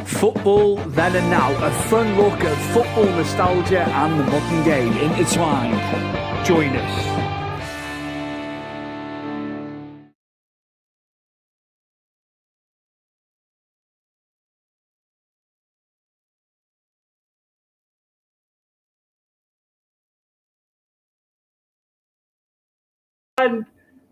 Football then and now, a fun look at football nostalgia and the modern game intertwined. Join us. And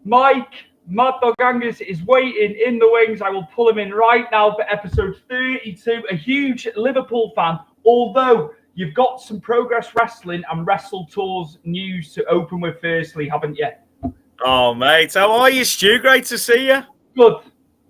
Mike, Mad Dog Angus, is waiting in the wings. I will pull him in right now for episode 32. A huge Liverpool fan, although you've got some Progress Wrestling and Wrestle Tours news to open with firstly, haven't you? Oh, mate. How are you, Stu? Great to see you. Good.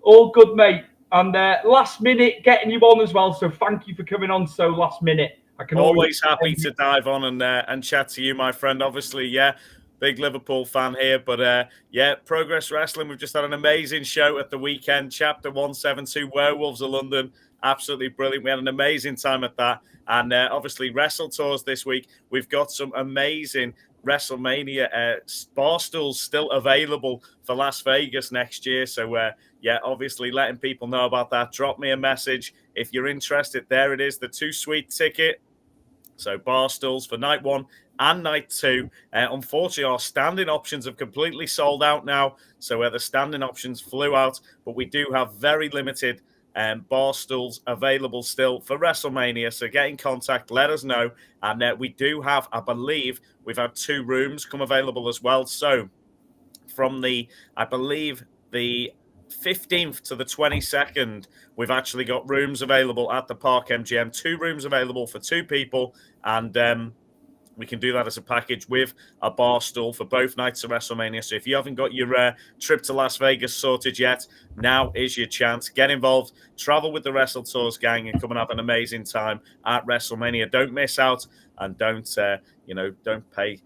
All good, mate. And last minute getting you on as well, so thank you for coming on so last minute. I can always happy to dive on and chat to you, my friend. Obviously, yeah. Big Liverpool fan here, but yeah, Progress Wrestling. We've just had an amazing show at the weekend. Chapter 172, Werewolves of London. Absolutely brilliant. We had an amazing time at that. And obviously, Wrestle Tours this week. We've got some amazing WrestleMania bar stools still available for Las Vegas next year. So, yeah, obviously letting people know about that. Drop me a message if you're interested. There it is, the 2-suite ticket. So bar stools for night 1 and night 2. Unfortunately, our standing options have completely sold out now. So the standing options flew out, but we do have very limited bar stools available still for WrestleMania. So get in contact, let us know. And we do have, I believe, we've had 2 rooms come available as well. So from the 15th to the 22nd, we've actually got rooms available at the Park MGM. 2 rooms available for 2 people, and we can do that as a package with a bar stool for both nights of WrestleMania. So if you haven't got your trip to Las Vegas sorted yet, now is your chance. Get involved, travel with the Wrestle Tours gang, and come and have an amazing time at WrestleMania. Don't miss out, and don't pay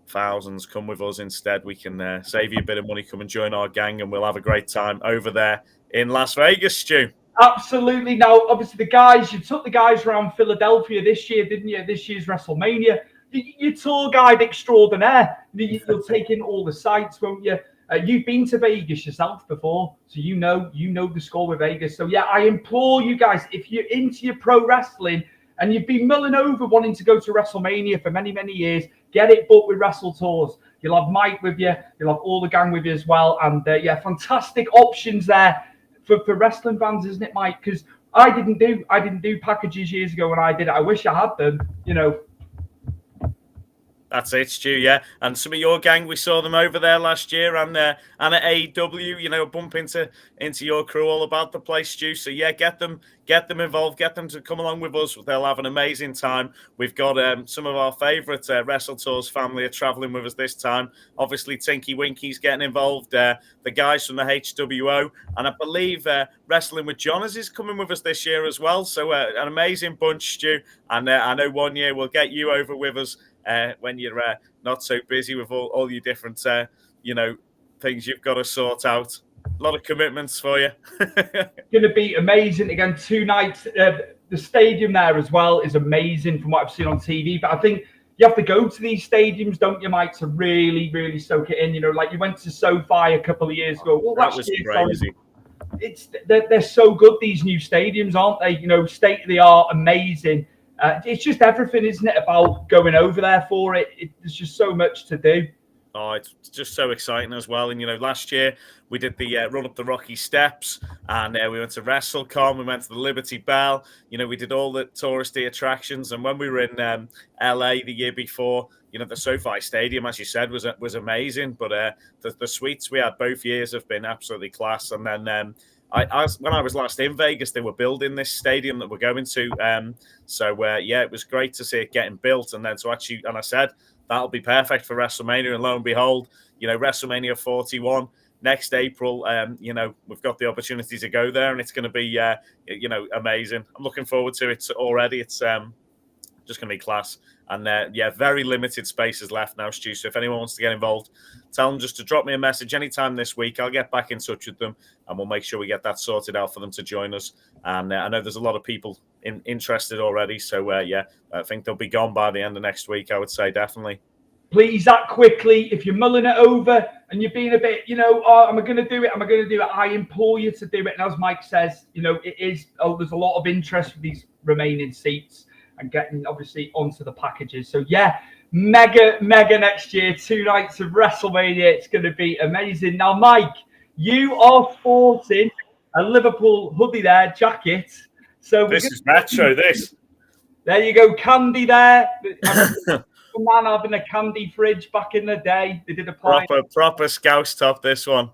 thousands. Come with us instead. We can save you a bit of money. Come and join our gang, and we'll have a great time over there in Las Vegas, Stu. Absolutely. Now, obviously, you took the guys around Philadelphia this year, didn't you? This year's WrestleMania. You're tour guide extraordinaire. You'll take in all the sites, won't you? You've been to Vegas yourself before, so you know the score with Vegas. So yeah, I implore you guys, if you're into your pro wrestling and you've been mulling over wanting to go to WrestleMania for many, many years, get it booked with Wrestle Tours. You'll have Mike with you. You'll have all the gang with you as well. And yeah, fantastic options there for wrestling fans, isn't it, Mike? Because I didn't do packages years ago when I did it. I wish I had them, That's it, Stu, yeah. And some of your gang, we saw them over there last year and at AEW, bump into your crew all about the place, Stu. So, yeah, get them involved, get them to come along with us. They'll have an amazing time. We've got some of our favourite Wrestle Tours family are travelling with us this time. Obviously, Tinky Winky's getting involved, the guys from the HWO. And I believe Wrestling with Johners is coming with us this year as well. So, an amazing bunch, Stu. And I know one year we'll get you over with us. When you're not so busy with all your different, things you've got to sort out. A lot of commitments for you. Going to be amazing. Again, 2 nights. The stadium there as well is amazing from what I've seen on TV. But I think you have to go to these stadiums, don't you, Mike, to really, really soak it in. Like you went to SoFi a couple of years ago. Well, that was crazy. They're so good, these new stadiums, aren't they? State of the art, amazing. It's just everything, isn't it, about going over there for it? There's just so much to do. Oh, it's just so exciting as well. And, last year we did the run up the Rocky Steps and we went to WrestleCon, we went to the Liberty Bell. We did all the touristy attractions. And when we were in LA the year before, the SoFi Stadium, as you said, was amazing. But the suites we had both years have been absolutely class. And then when I was last in Vegas, they were building this stadium that we're going to. Yeah, it was great to see it getting built. And then and I said, that'll be perfect for WrestleMania. And lo and behold, WrestleMania 41 next April, we've got the opportunity to go there and it's going to be, amazing. I'm looking forward to it already. It's just going to be class. And very limited spaces left now, Stu. So if anyone wants to get involved, tell them just to drop me a message anytime this week. I'll get back in touch with them and we'll make sure we get that sorted out for them to join us. And I know there's a lot of people interested already. So, I think they'll be gone by the end of next week, I would say, definitely. please act quickly. If you're mulling it over and you're being a bit, oh, am I going to do it? Am I going to do it? I implore you to do it. And as Mike says, it is, there's a lot of interest for these remaining seats and getting obviously onto the packages. So yeah, mega next year, 2 nights of WrestleMania. It's going to be amazing. Now, Mike, you are sporting a Liverpool hoodie there, jacket. So this is retro, this. There you go, candy there. Man having a candy fridge back in the day. They did a proper Scouse top, this one.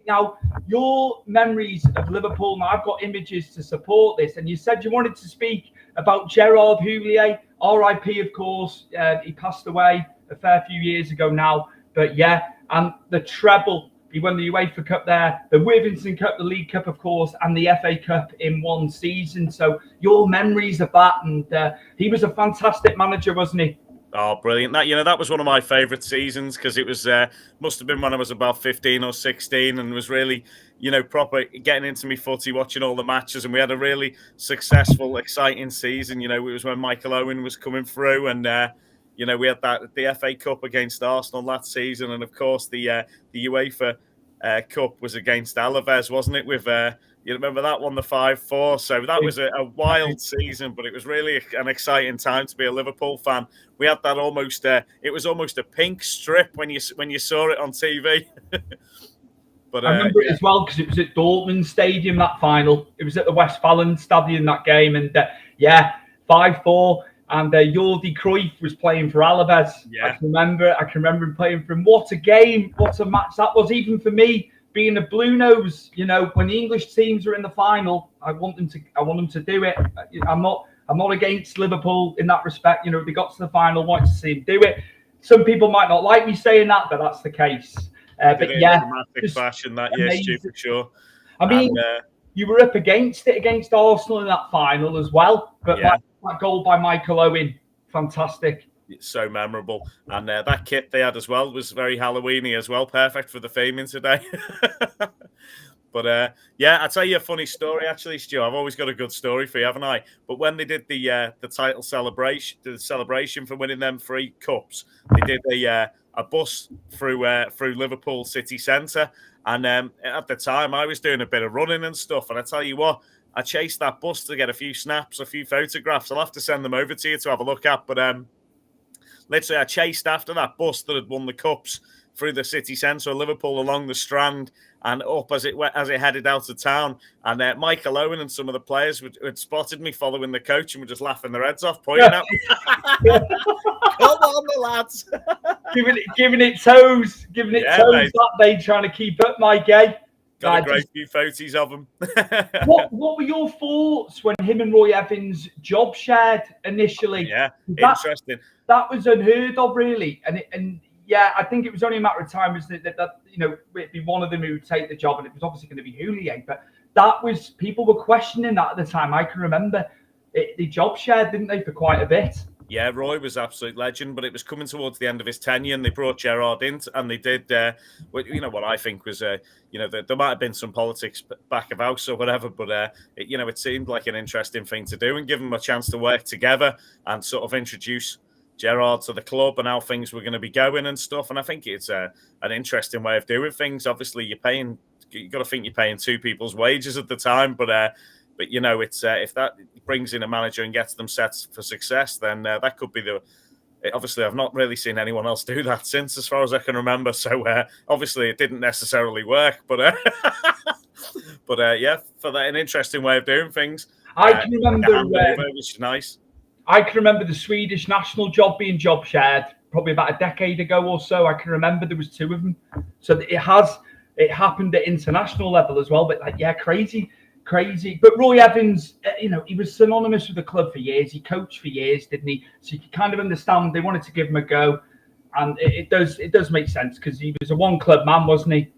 Now, your memories of Liverpool, now I've got images to support this, and you said you wanted to speak about Gerard Houllier, RIP, of course. He passed away a fair few years ago now, but yeah, and the treble. He won the UEFA Cup there, the Worthington Cup, the League Cup, of course, and the FA Cup in one season. So your memories of that, and he was a fantastic manager, wasn't he? Oh, brilliant. That was one of my favourite seasons because it was must have been when I was about 15 or 16 and was really, proper getting into me footy, watching all the matches. And we had a really successful, exciting season. It was when Michael Owen was coming through and, we had the FA Cup against Arsenal that season. And, of course, the UEFA Cup was against Alaves, wasn't it, with... you remember that one, the 5-4? So that was a wild season, but it was really an exciting time to be a Liverpool fan. We had that almost, it was almost a pink strip when you saw it on TV. But I remember it as well because it was at Dortmund Stadium, that final. It was at the Westfalen Stadium, that game. And 5-4. And Jordi Cruyff was playing for Alaves. Yeah. I can remember him playing for him. What a game, what a match that was, even for me. Being a Blue Nose, when the English teams are in the final, I want them to do it. I'm not against Liverpool in that respect. They got to the final, wanted to see them do it. Some people might not like me saying that, but that's the case. But yeah, dramatic fashion that year, Stu, for sure. I mean, you were up against it against Arsenal in that final as well. But that goal by Michael Owen, fantastic. It's so memorable. And that kit they had as well was very Halloweeny as well. Perfect for the theming today. But I'll tell you a funny story actually, Stu. I've always got a good story for you, haven't I? But when they did the title celebration, the celebration for winning them 3 cups, they did a bus through Liverpool city centre. And at the time, I was doing a bit of running and stuff. And I tell you what, I chased that bus to get a few snaps, a few photographs. I'll have to send them over to you to have a look at. But literally, I chased after that bus that had won the cups through the city centre of Liverpool along the Strand and up as it headed out of town. And Michael Owen and some of the players had spotted me following the coach and were just laughing their heads off, pointing at me. Come on, the lads. giving it toes mate. That day, trying to keep up, Mike, eh? Got a great few photos of them. What were your thoughts when him and Roy Evans job shared initially? Yeah, interesting. That was unheard of, really. And I think it was only a matter of time that it'd be one of them who would take the job, and it was obviously going to be Houllier. But people were questioning that at the time. I can remember they job shared, didn't they, for quite a bit. Yeah, Roy was absolute legend, but it was coming towards the end of his tenure, and they brought Gerard in, and they did, what I think was, there might have been some politics back of house or whatever, but it seemed like an interesting thing to do and give them a chance to work together and sort of introduce Gerard to the club and how things were going to be going and stuff. And I think it's an interesting way of doing things. Obviously, you've got to think you're paying 2 people's wages at the time, but it's if that brings in a manager and gets them set for success, then that could be obviously, I've not really seen anyone else do that since, as far as I can remember. So obviously, it didn't necessarily work, but for that, an interesting way of doing things. I can remember it was nice. I can remember the Swedish national job being job shared probably about a decade ago or so. I can remember there was 2 of them. So it happened at international level as well. But crazy. But Roy Evans, he was synonymous with the club for years. He coached for years, didn't he? So you can kind of understand they wanted to give him a go. And it does make sense because he was a one-club man, wasn't he?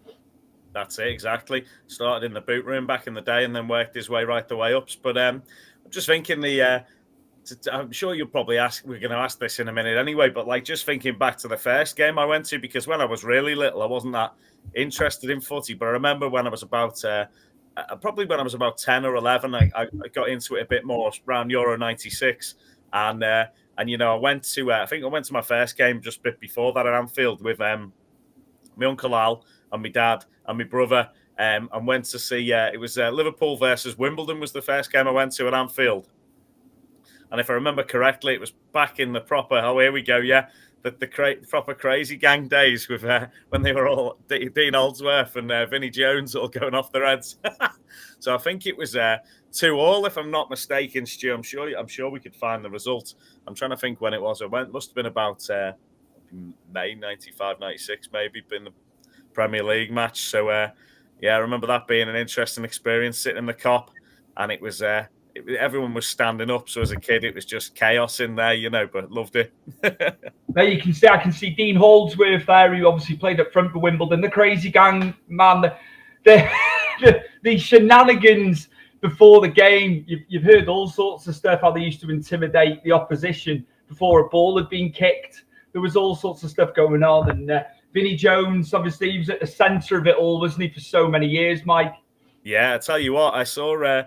That's it, exactly. Started in the boot room back in the day and then worked his way right the way up. But I'm just thinking I'm sure you'll probably we're going to ask this in a minute anyway, but just thinking back to the first game I went to, because when I was really little, I wasn't that interested in footy. But I remember when I was about, probably when I was about 10 or 11, I got into it a bit more around Euro 96. And And I went to I think I went to my first game just a bit before that at Anfield with my uncle Al and my dad and my brother, and went to see. It was Liverpool versus Wimbledon was the first game I went to at Anfield. And if I remember correctly, it was back in the proper, oh, here we go, yeah, the proper crazy gang days with when they were all Dean Oldsworth and Vinnie Jones all going off their heads. So I think it was 2-2, if I'm not mistaken, Stu. I'm sure we could find the result. I'm trying to think when it was. Must have been about May 95, 96, maybe, been the Premier League match. So, yeah, I remember that being an interesting experience, sitting in the Kop, and it was... everyone was standing up, so as a kid it was just chaos in there, but loved it. There you can see, I can see Dean Holdsworth there, who obviously played up front for Wimbledon. The crazy gang, man, the shenanigans before the game. You've heard all sorts of stuff, how they used to intimidate the opposition before a ball had been kicked. There was all sorts of stuff going on, and Vinnie Jones, obviously, he was at the centre of it all, wasn't he, for so many years, Mike? Yeah, I tell you what, I saw...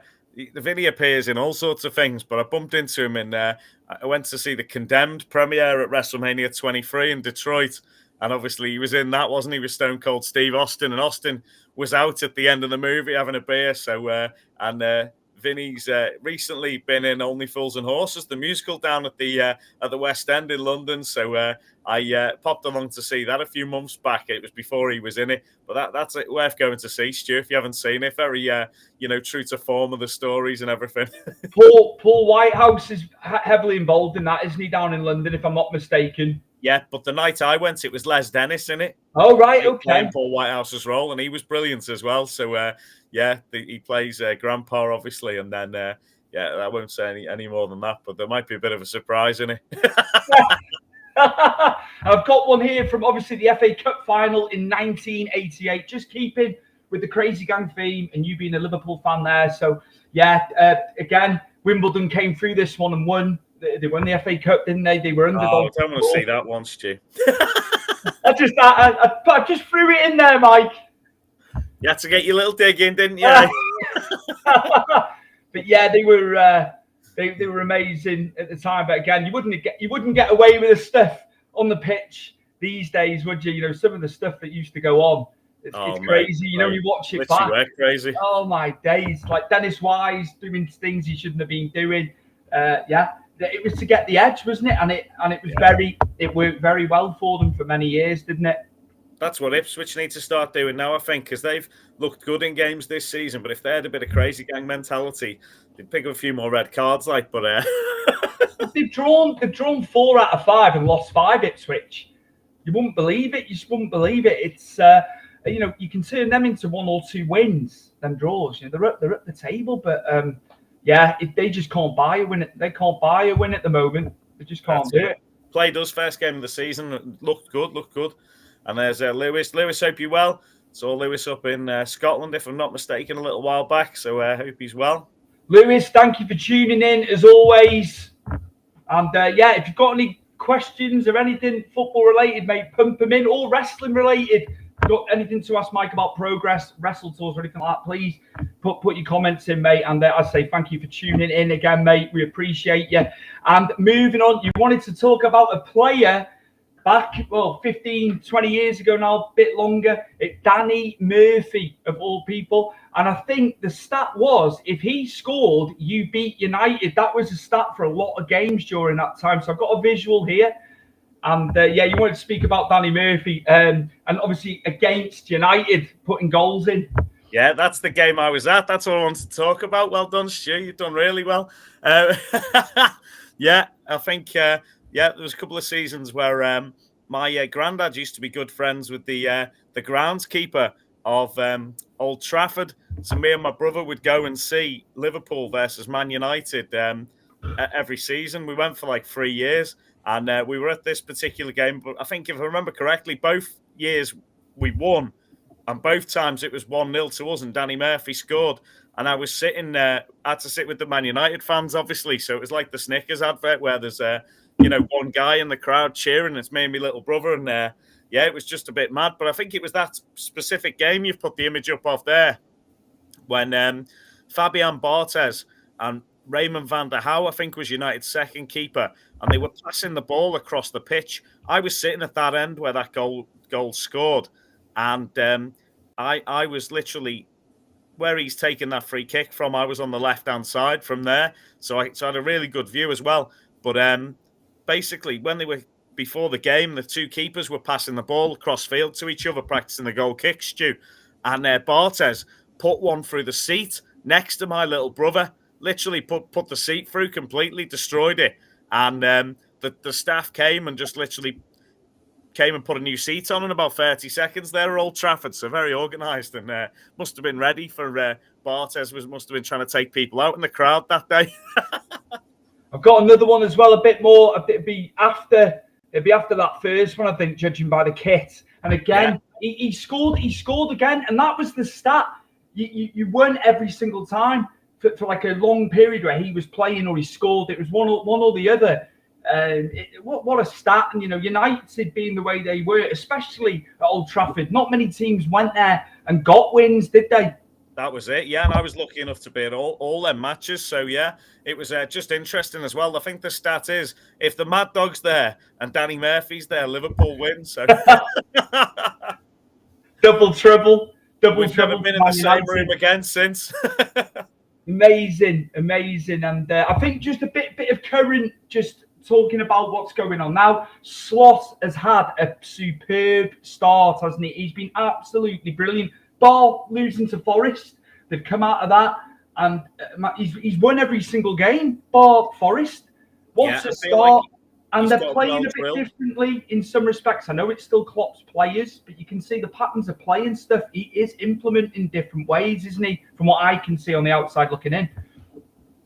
the Vinny appears in all sorts of things, but I bumped into him and I went to see the Condemned premiere at WrestleMania 23 in Detroit. And obviously he was in that, wasn't he, with Stone Cold Steve Austin. And Austin was out at the end of the movie having a beer. So, Vinny's recently been in Only Fools and Horses, the musical down at the West End in London. So I popped along to see that a few months back. It was before he was in it, but that's worth going to see, Stu, if you haven't seen it. Very, true to form of the stories and everything. Paul Whitehouse is heavily involved in that, isn't he, down in London, if I'm not mistaken? Yeah, but the night I went, it was Les Dennis in it. Oh, right, okay. Playing Paul Whitehouse's role, and he was brilliant as well. So, he plays Grandpa, obviously, and then, I won't say any more than that, but there might be a bit of a surprise in it. I've got one here from, obviously, the FA Cup final in 1988, just keeping with the crazy gang theme, and you being a Liverpool fan there. So, again, Wimbledon came through this one and won. They won the FA Cup, didn't they? They were underdogs. I don't want to see that one, Stu. I just threw it in there, Mike. You had to get your little dig in, didn't you? But yeah, they were amazing at the time. But again, you wouldn't get away with the stuff on the pitch these days, would you? Some of the stuff that used to go on. It's crazy. You watch it back. Crazy. Oh my days! Like Dennis Wise doing things he shouldn't have been doing. It was to get the edge, wasn't it? And it worked very well for them for many years, didn't it? That's what Ipswich need to start doing now, I think, because they've looked good in games this season. But if they had a bit of crazy gang mentality, they'd pick up a few more red cards. But they've drawn 4 out of 5 and lost 5. Ipswich, you wouldn't believe it. You just wouldn't believe it. It's you can turn them into 1 or 2 wins, then draws. They're up the table, but. They just can't buy a win. They can't buy a win at the moment. They just can't do it. Played us first game of the season. Looked good. And there's Lewis. Lewis, hope you're well. Saw Lewis up in Scotland, if I'm not mistaken, a little while back. So I hope he's well. Lewis, thank you for tuning in as always. And if you've got any questions or anything football related, mate, pump them in, or wrestling related. If you've got anything to ask Mike about progress, wrestle tours, or anything like that, please put your comments in, mate. And I say thank you for tuning in again, mate. We appreciate you. And moving on, you wanted to talk about a player back, 15, 20 years ago now, a bit longer. It's Danny Murphy, of all people. And I think the stat was, if he scored, you beat United. That was a stat for a lot of games during that time. So I've got a visual here. And you wanted to speak about Danny Murphy and obviously against United putting goals in. Yeah, that's the game I was at. That's what I wanted to talk about. Well done, Stu. You've done really well. I think there was a couple of seasons where my granddad used to be good friends with the groundskeeper of Old Trafford. So me and my brother would go and see Liverpool versus Man United every season. We went for like 3 years. And we were at this particular game, but I think if I remember correctly, both years we won, and both times it was 1-0 to us, and Danny Murphy scored. And I was sitting there, I had to sit with the Man United fans, obviously. So it was like the Snickers advert where there's, one guy in the crowd cheering. It's me and my little brother. And it was just a bit mad. But I think it was that specific game you've put the image up of there when Fabian Barthez and Raymond van der Houw, I think, was United's second keeper, and they were passing the ball across the pitch. I was sitting at that end where that goal scored, and I was literally where he's taken that free kick from. I was on the left-hand side from there, so I had a really good view as well. But basically, when they were before the game, the two keepers were passing the ball across field to each other, practicing the goal kick, Stu, and Barthez put one through the seat next to my little brother. Literally put the seat through completely, destroyed it. And the staff came and just literally came and put a new seat on in about 30 seconds there at Old Trafford. So very organised, and must have been ready for Barthez. Must have been trying to take people out in the crowd that day. I've got another one as well, a bit more. It'd be after that first one, I think, judging by the kit. And again, he scored again, and that was the stat. You won every single time. For like a long period where he was playing or he scored, it was one or the other. What a stat! And United being the way they were, especially at Old Trafford, not many teams went there and got wins, did they? That was it, yeah. And I was lucky enough to be at all their matches, so yeah, it was just interesting as well. I think the stat is if the Mad Dog's there and Danny Murphy's there, Liverpool wins. So double trouble. We've never been in the same room again since. Amazing. And I think just a bit of current, just talking about what's going on now. Slot has had a superb start, hasn't he? He's been absolutely brilliant. Bar losing to Forest, they've come out of that, and he's won every single game. Bar Forest, what's a start? And they're playing a bit differently in some respects. I know it's still Klopp's players, but you can see the patterns of play and stuff. He is implementing different ways, isn't he? From what I can see on the outside looking in.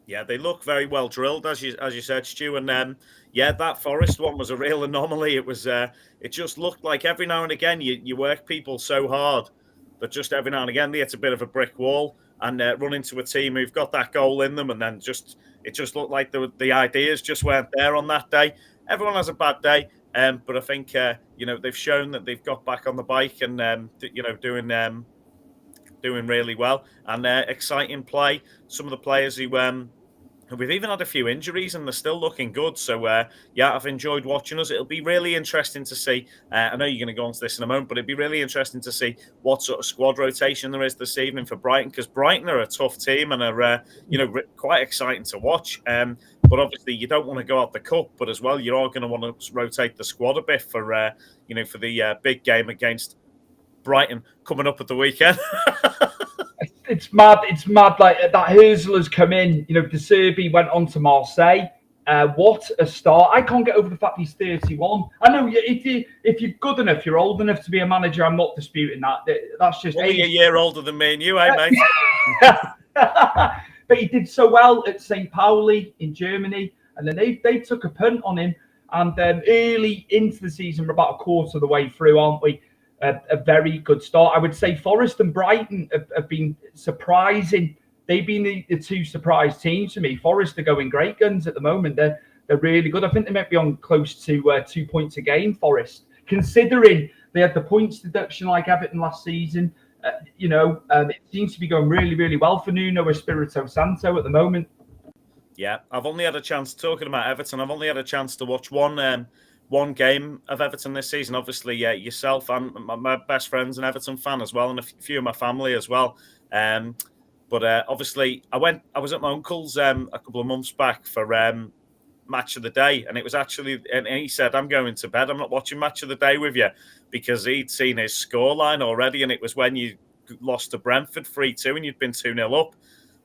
Yeah, they look very well drilled, as you said, Stu. And that Forest one was a real anomaly. It was. It just looked like every now and again you work people so hard that just every now and again they hit a bit of a brick wall and run into a team who've got that goal in them, and then it just looked like the ideas just weren't there on that day. Everyone has a bad day, but I think they've shown that they've got back on the bike and doing really well, and exciting play. Some of the players who we've even had a few injuries and they're still looking good. So I've enjoyed watching us. It'll be really interesting to see. I know you're going to go on to this in a moment, but it'd be really interesting to see what sort of squad rotation there is this evening for Brighton, because Brighton are a tough team and are quite exciting to watch. But obviously, you don't want to go out the cup, but as well, you are going to want to rotate the squad a bit for the big game against Brighton coming up at the weekend. It's mad. Like that Herzl has come in. De Serbi went on to Marseille. What a start! I can't get over the fact he's 31. I know if you're good enough, you're old enough to be a manager. I'm not disputing that. That's just only a year older than me and you, mate? But he did so well at St. Pauli in Germany, and then they took a punt on him. And early into the season, we're about a quarter of the way through, aren't we? A very good start. I would say Forest and Brighton have been surprising. They've been the two surprise teams for me. Forest are going great guns at the moment. They're really good. I think they might be on close to 2 points a game, Forest, considering they had the points deduction like Everton last season. It seems to be going really, really well for Nuno Espirito Santo at the moment. Yeah, I've only had a chance, talking about Everton, I've only had a chance to watch one game of Everton this season. Obviously, yourself and my best friend's an Everton fan as well, and a few of my family as well. But obviously, I was at my uncle's a couple of months back for Match of the Day, and it was actually, and he said, "I'm going to bed. I'm not watching Match of the Day with you," because he'd seen his scoreline already, and it was when you lost to Brentford 3-2 and you'd been 2-0 up.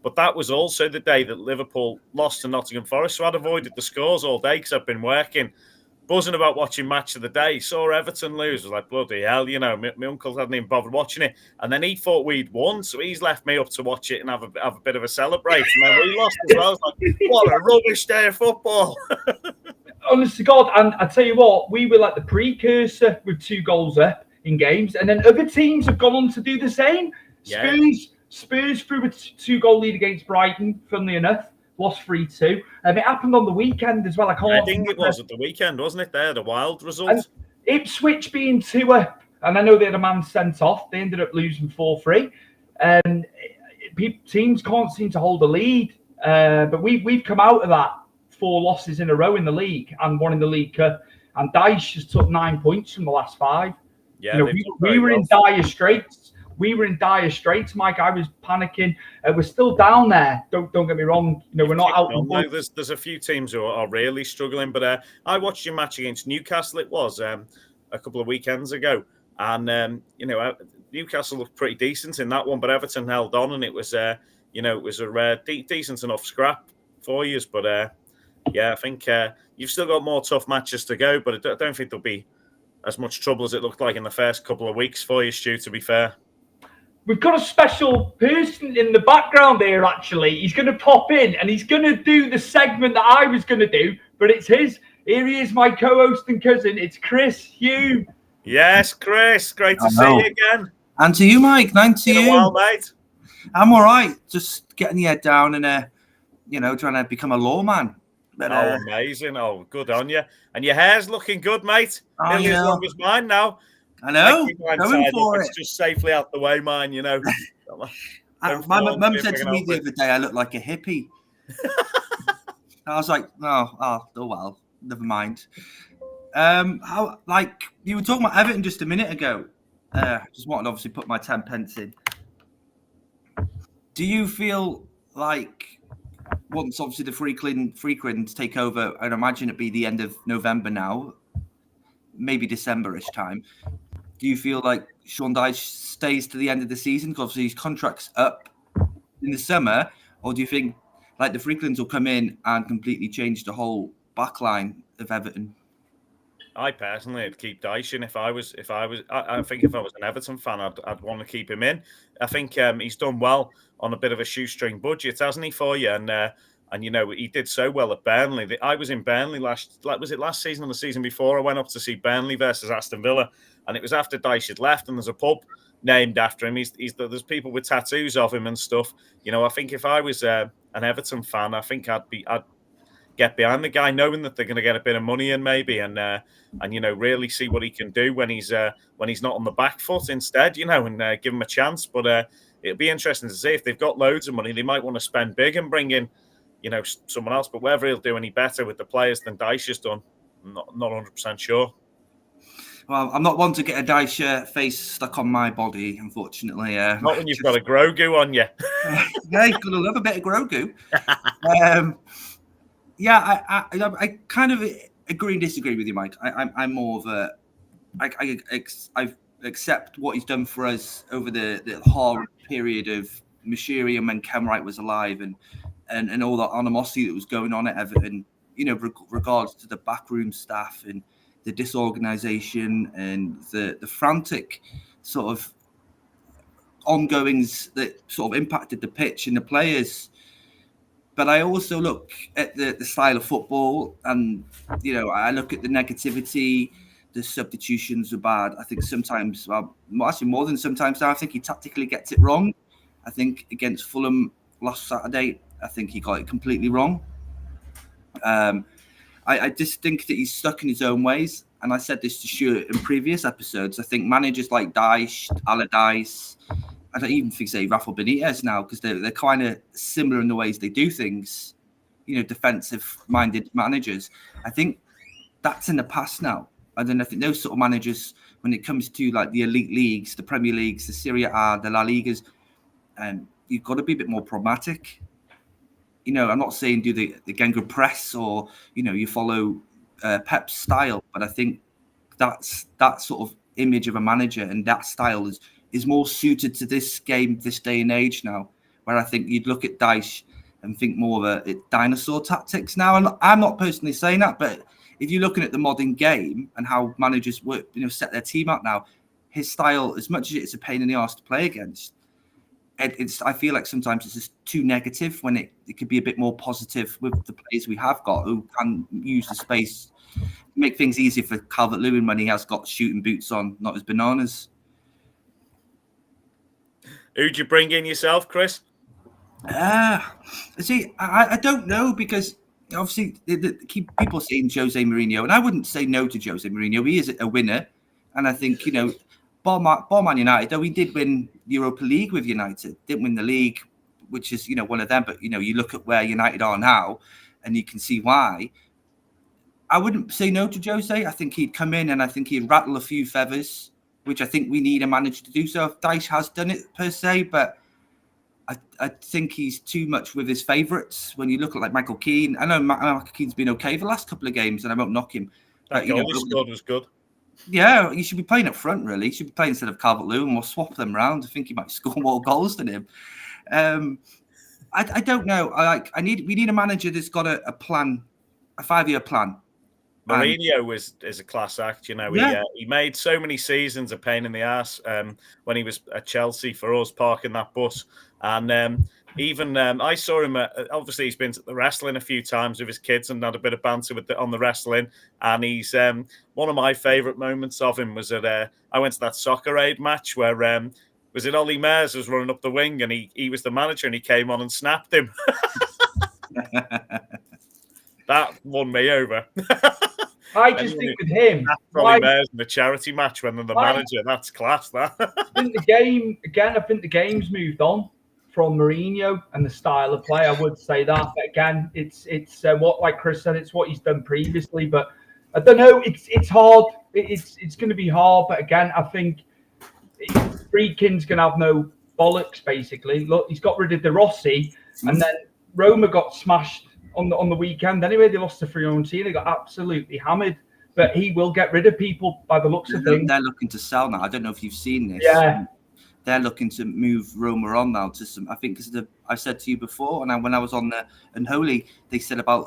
But that was also the day that Liverpool lost to Nottingham Forest, so I'd avoided the scores all day because I've been working. Buzzing about watching Match of the Day, saw Everton lose, was like, bloody hell, my uncle hadn't even bothered watching it, and then he thought we'd won, so he's left me up to watch it and have a bit of a celebration, and then we lost as well. I was like, what a rubbish day of football. Honest to God, and I tell you what, we were like the precursor with 2 goals up in games, and then other teams have gone on to do the same. Yeah. Spurs threw a 2-goal lead against Brighton, funnily enough. Lost 3-2. It happened on the weekend as well. I think it was at the weekend, wasn't it? They had a wild result. And Ipswich being 2 up, and I know they had a man sent off. They ended up losing 4-3. And teams can't seem to hold a lead But we've come out of that 4 losses in a row in the league and 1 in the League Cup. And Dyche just took 9 points from the last 5. Yeah, we were in dire straits. We were in dire straits, Mike. I was panicking. We're still down there. Don't get me wrong. We're not out. No, there's a few teams who are really struggling. But I watched your match against Newcastle. It was a couple of weekends ago, and Newcastle looked pretty decent in that one. But Everton held on, and it was it was a decent enough scrap for you. But I think you've still got more tough matches to go. But I don't think there'll be as much trouble as it looked like in the first couple of weeks for you, Stu, to be fair. We've got a special person in the background here, actually. He's going to pop in and he's going to do the segment that I was going to do, but it's his. Here he is, my co-host and cousin. It's Chris Hugh. Yes, Chris. Great to see you again. And to you, Mike. Nice to you. Been a while, mate. I'm all right. Just getting the head down and, trying to become a lawman. But, amazing. Oh, good on you. And your hair's looking good, mate. Nearly as long as mine now. I know. Going for it. It's just safely out the way, mine, My mum said to me the other day, I look like a hippie. I was like, oh, well, never mind. How, like, you were talking about Everton just a minute ago. Just wanted to obviously put my 10 pence in. Do you feel like once obviously the Frequins take over, I'd imagine it'd be the end of November now, maybe December-ish time. Do you feel like Sean Dyche stays to the end of the season because obviously his contract's up in the summer, or do you think like the Frequins will come in and completely change the whole backline of Everton? I personally would keep Dyche in I think if I was an Everton fan, I'd want to keep him in. I think he's done well on a bit of a shoestring budget, hasn't he, for you? And he did so well at Burnley. I was in Burnley last season or the season before? I went up to see Burnley versus Aston Villa, and it was after Dyche had left, and there's a pub named after him. There's people with tattoos of him and stuff. I think if I was an Everton fan, I think I'd get behind the guy, knowing that they're going to get a bit of money in maybe, and really see what he can do when he's not on the back foot instead, and give him a chance. But it'll be interesting to see if they've got loads of money. They might want to spend big and bring in, someone else. But whether he'll do any better with the players than Dyche has done, I'm not 100% sure. Well, I'm not one to get a Dyche face stuck on my body, unfortunately. Not when you've got a Grogu on you. Yeah, you've got to love a bit of Grogu. I kind of agree and disagree with you, Mike. I'm more of a I accept what he's done for us over the whole period of Mashiri and when Ken Wright was alive, and all that animosity that was going on at Everton. Regards to the backroom staff and the disorganisation and the frantic sort of ongoings that sort of impacted the pitch and the players. But I also look at the style of football, and I look at the negativity. The substitutions are bad. I think sometimes, actually more than sometimes now, I think he tactically gets it wrong. I think against Fulham last Saturday, I think he got it completely wrong. I just think that he's stuck in his own ways. And I said this to Stuart in previous episodes. I think managers like Dyche, Allardyce, I don't even think say Rafa Benitez now, because they're kind of similar in the ways they do things, defensive-minded managers. I think that's in the past now. I think those sort of managers, when it comes to like the elite leagues, the Premier Leagues, the Serie A, the La Ligas, you've got to be a bit more pragmatic. I'm not saying do the Genga press or, you follow Pep's style, but I think that sort of image of a manager and that style is more suited to this game, this day and age now, where I think you'd look at Dyche and think more of a dinosaur tactics now. And I'm not personally saying that, but if you're looking at the modern game and how managers work, set their team up now, his style, as much as it's a pain in the arse to play against, I feel like sometimes it's just too negative when it could be a bit more positive with the players we have got who can use the space, make things easier for Calvert-Lewin when he has got shooting boots on, not his bananas. Who'd you bring in yourself, Chris? See, I don't know, because obviously people saying Jose Mourinho, and I wouldn't say no to Jose Mourinho. He is a winner, and I think Bar Man United, though he did win Europa League with United, didn't win the league, which is, one of them. But, you look at where United are now and you can see why. I wouldn't say no to Jose. I think he'd come in and I think he'd rattle a few feathers, which I think we need a manager to do so. Dyche has done it per se, but I think he's too much with his favourites. When you look at like Michael Keane, I know Michael Keane's been okay the last couple of games and I won't knock him. That goal he scored was good. Yeah, he should be playing up front, really. He should be playing instead of Calvert-Lewin, and we'll swap them around. I think he might score more goals than him. I don't know. We need a manager that's got a plan, a 5-year plan. Mourinho is a class act, He made so many seasons a pain in the ass when he was at Chelsea for us parking that bus, and even I saw him. Obviously, he's been to the wrestling a few times with his kids and had a bit of banter on the wrestling. And he's one of my favourite moments of him was at I went to that Soccer Aid match where was it Ollie Mers was running up the wing and he was the manager and he came on and snapped him. That won me over. I just think with him, Ollie Mers in the charity match when they're the manager, that's class. That I think the game's moved on from Mourinho and the style of play. I would say that, but again, it's what, like Chris said, it's what he's done previously. But I don't know. It's hard. It's going to be hard. But again, I think Friedkin's going to have no bollocks. Basically, look, he's got rid of De Rossi, and then Roma got smashed on the weekend. Anyway, they lost to Fiorentina. They got absolutely hammered. But he will get rid of people by the looks of things. They're looking to sell now. I don't know if you've seen this. Yeah. They're looking to move Roma on now to some. I think I said to you before, and when I was on the Unholy, they said about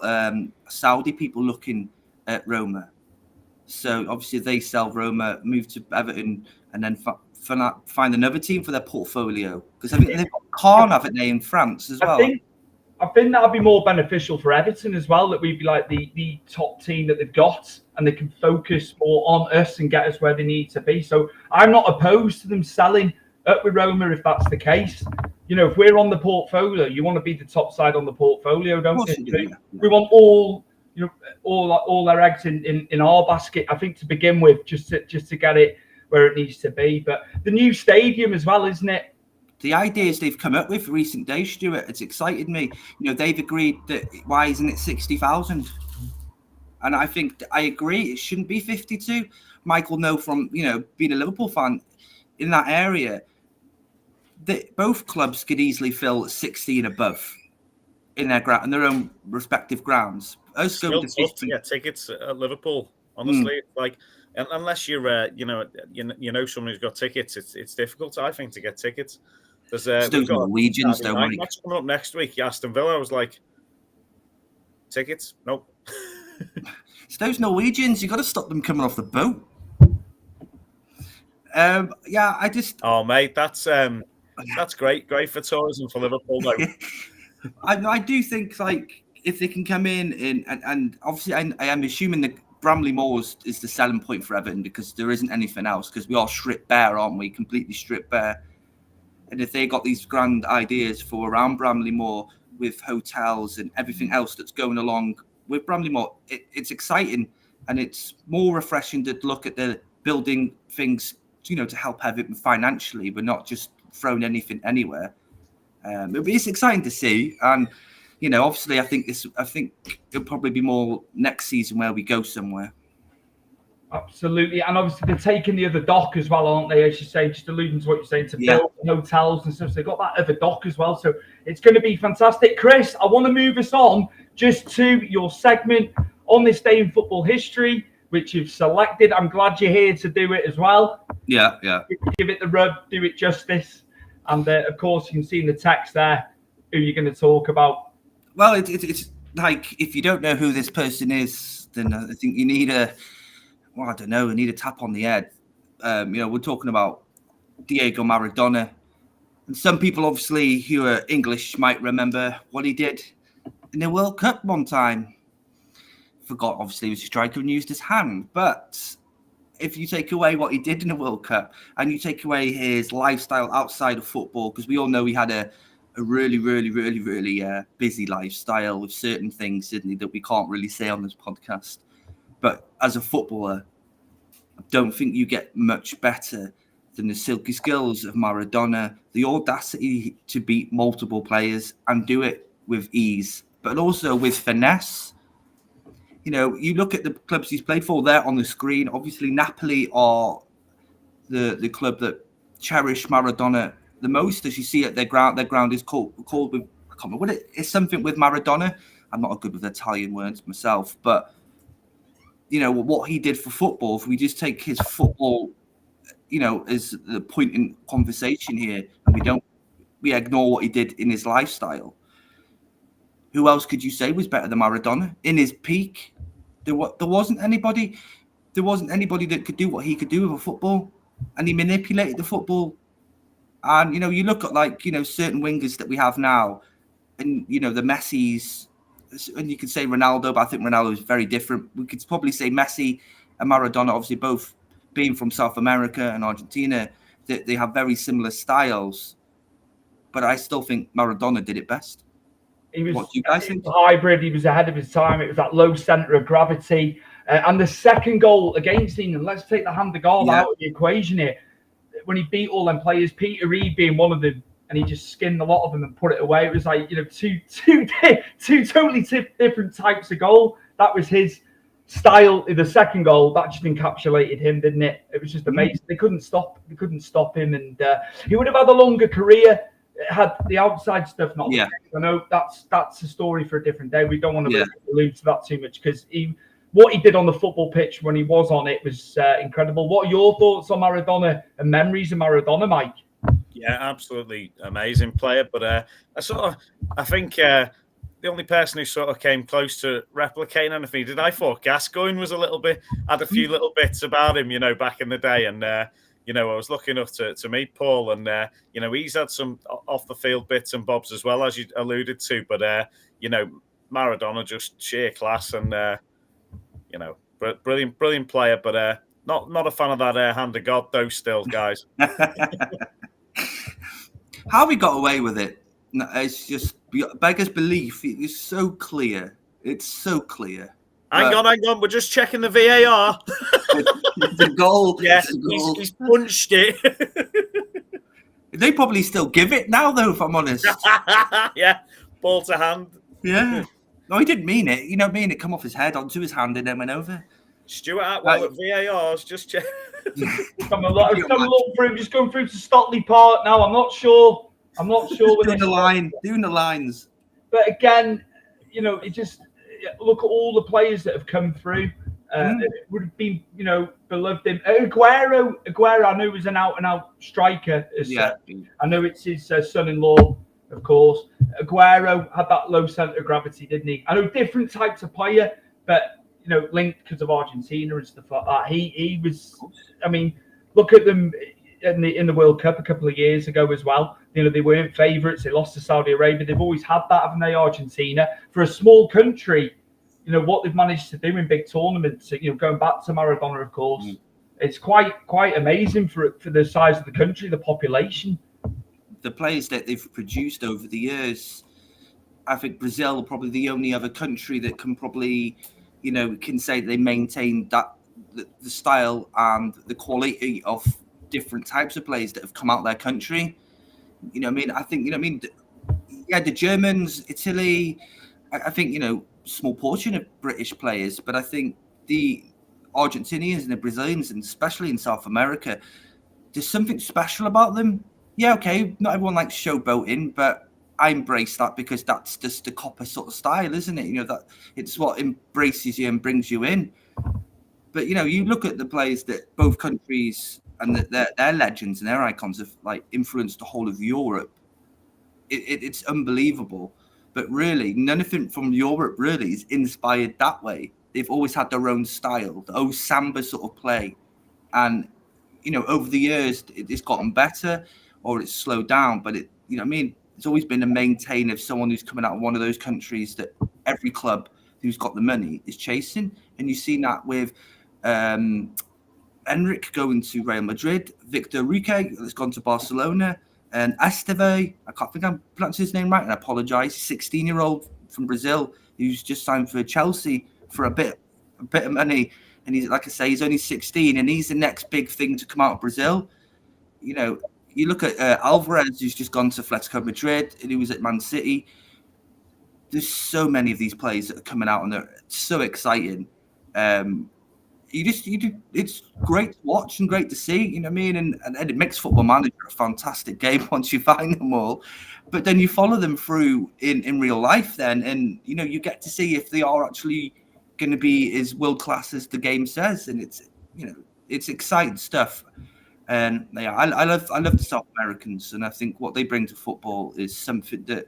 Saudi people looking at Roma. So obviously they sell Roma, move to Everton, and then find another team for their portfolio. Because I think they've got Khan, haven't they, in France as well? I think that'd be more beneficial for Everton as well. That we'd be like the top team that they've got, and they can focus more on us and get us where they need to be. So I'm not opposed to them selling up with Roma if that's the case. If we're on the portfolio, you want to be the top side on the portfolio, don't you? We want all our eggs in our basket, I think, to begin with, just to get it where it needs to be. But the new stadium as well, isn't it? The ideas they've come up with recent days, Stuart, it's excited me. They've agreed that why isn't it 60,000? And I think I agree, it shouldn't be 52. Michael know from being a Liverpool fan in that area, that both clubs could easily fill 60 and above in their own respective grounds. It's still tough to get tickets at Liverpool. Honestly, it's like unless you're someone who's got tickets, it's difficult, I think, to get tickets. There's those Norwegians, though, Mike. Match coming up next week, Aston Villa. I was like, tickets? Nope. It's those Norwegians. You got to stop them coming off the boat. I just. Oh, mate, that's great for tourism for Liverpool, though. I do think like if they can come in and obviously I am assuming that Bramley Moors is the selling point for Everton because there isn't anything else because we are stripped bare, aren't we? Completely stripped bare. And if they got these grand ideas for around Bramley Moor with hotels and everything else that's going along with Bramley Moor, it's exciting and it's more refreshing to look at the building things, to help Everton financially, but not just throwing anything anywhere. It's exciting to see, and obviously, I think it'll probably be more next season where we go somewhere. Absolutely, and obviously they're taking the other dock as well, aren't they? As you say, just alluding to what you're saying, to build hotels and stuff. So they've got that other dock as well, so it's going to be fantastic. Chris, I want to move us on just to your segment on this day in football history, which you've selected. I'm glad you're here to do it as well. Yeah. Give it the rub, do it justice. And of course, you can see in the text there who you're going to talk about. Well, it's like if you don't know who this person is, then I think you need a tap on the head. We're talking about Diego Maradona. And some people, obviously, who are English might remember what he did in the World Cup one time. Forgot, obviously, he was a striker and used his hand. But if you take away what he did in the World Cup and you take away his lifestyle outside of football, because we all know he had a really, really, really, really busy lifestyle with certain things, didn't he, that we can't really say on this podcast. But as a footballer, I don't think you get much better than the silky skills of Maradona, the audacity to beat multiple players and do it with ease, but also with finesse. You know, you look at the clubs he's played for there on the screen. Obviously, Napoli are the club that cherish Maradona the most. As you see at their ground is called with, I can't remember what it's something with Maradona. I'm not good with Italian words myself, but you know what he did for football. If we just take his football, you know, as the point in conversation here, and we ignore what he did in his lifestyle. Who else could you say was better than Maradona in his peak? There wasn't anybody. There wasn't anybody that could do what he could do with a football, and he manipulated the football. And you know, you look at like certain wingers that we have now, and the Messis, and you could say Ronaldo, but I think Ronaldo is very different. We could probably say Messi and Maradona, obviously both being from South America and Argentina, that they have very similar styles. But I still think Maradona did it best. He was, what do you guys think? Hybrid. He was ahead of his time. It was that low centre of gravity. And the second goal against England, let's take the hand of God out of the equation here. When he beat all them players, Peter Reid being one of them, and he just skinned a lot of them and put it away. It was like, two totally different types of goal. That was his style in the second goal. That just encapsulated him, didn't it? It was just amazing. They couldn't stop him, and he would have had a longer career had the outside stuff not. Yeah. I know that's a story for a different day. We don't want to really allude to that too much, because what he did on the football pitch when he was on it was incredible. What are your thoughts on Maradona and memories of Maradona, Mike? Yeah, absolutely amazing player. But I think the only person who sort of came close to replicating anything he did, I thought Gascoigne was had a few little bits about him, back in the day. And, I was lucky enough to meet Paul, and, he's had some off the field bits and bobs as well, as you alluded to. But, Maradona, just sheer class and, brilliant player, but not a fan of that hand of God, though, still, guys. How we got away with it, it's just beggars belief. It's so clear. It's so clear. Hang on. We're just checking the VAR. It's a goal. Yes, he's punched it. They probably still give it now, though, if I'm honest. Yeah, ball to hand. Yeah. No, he didn't mean it. It come off his head onto his hand and then went over. Stuart Atwell at VAR's just check. Come a look through. Just going through to Stotley Park now. I'm not sure. Doing the lines. But again, it just look at all the players that have come through. It would have been, beloved him. Aguero, I knew was an out-and-out striker. I know it's his son-in-law, of course. Aguero had that low centre of gravity, didn't he? I know different types of player, but linked because of Argentina and stuff like that. He was. I mean, look at them in the World Cup a couple of years ago as well. They weren't favourites. They lost to Saudi Arabia. They've always had that, haven't they, Argentina? For a small country, what they've managed to do in big tournaments. Going back to Maradona, of course, it's quite amazing for the size of the country, the population. The players that they've produced over the years, I think Brazil are probably the only other country that can probably, can say they maintain that the style and the quality of different types of players that have come out of their country. I think, the Germans, Italy, I think, small portion of British players, but I think the Argentinians and the Brazilians, and especially in South America, there's something special about them. Yeah, okay, not everyone likes showboating, but I embrace that because that's just the copper sort of style, isn't it? That it's what embraces you and brings you in. But you look at the players that both countries and their legends and their icons have influenced the whole of Europe. It's unbelievable. But really, nothing from Europe really is inspired that way. They've always had their own style, the old samba sort of play, and over the years it's gotten better or it's slowed down. But it's always been a maintain of someone who's coming out of one of those countries that every club who's got the money is chasing. And you've seen that with Enric going to Real Madrid, Victor Roque has gone to Barcelona, and Esteve, I can't think I'm pronouncing his name right, and I apologise, 16-year-old from Brazil who's just signed for Chelsea for a bit of money. And he's, like I say, he's only 16, and he's the next big thing to come out of Brazil. You know, you look at Alvarez, who's just gone to Atletico Madrid, and he was at Man City. There's so many of these players that are coming out, and they're so exciting. It's great to watch and great to see, you know what I mean? And it makes Football Manager a fantastic game once you find them all. But then you follow them through in real life then, and, you know, you get to see if they are actually going to be as world-class as the game says. And it's, you know, it's exciting stuff. And yeah, I love the South Americans, and I think what they bring to football is something that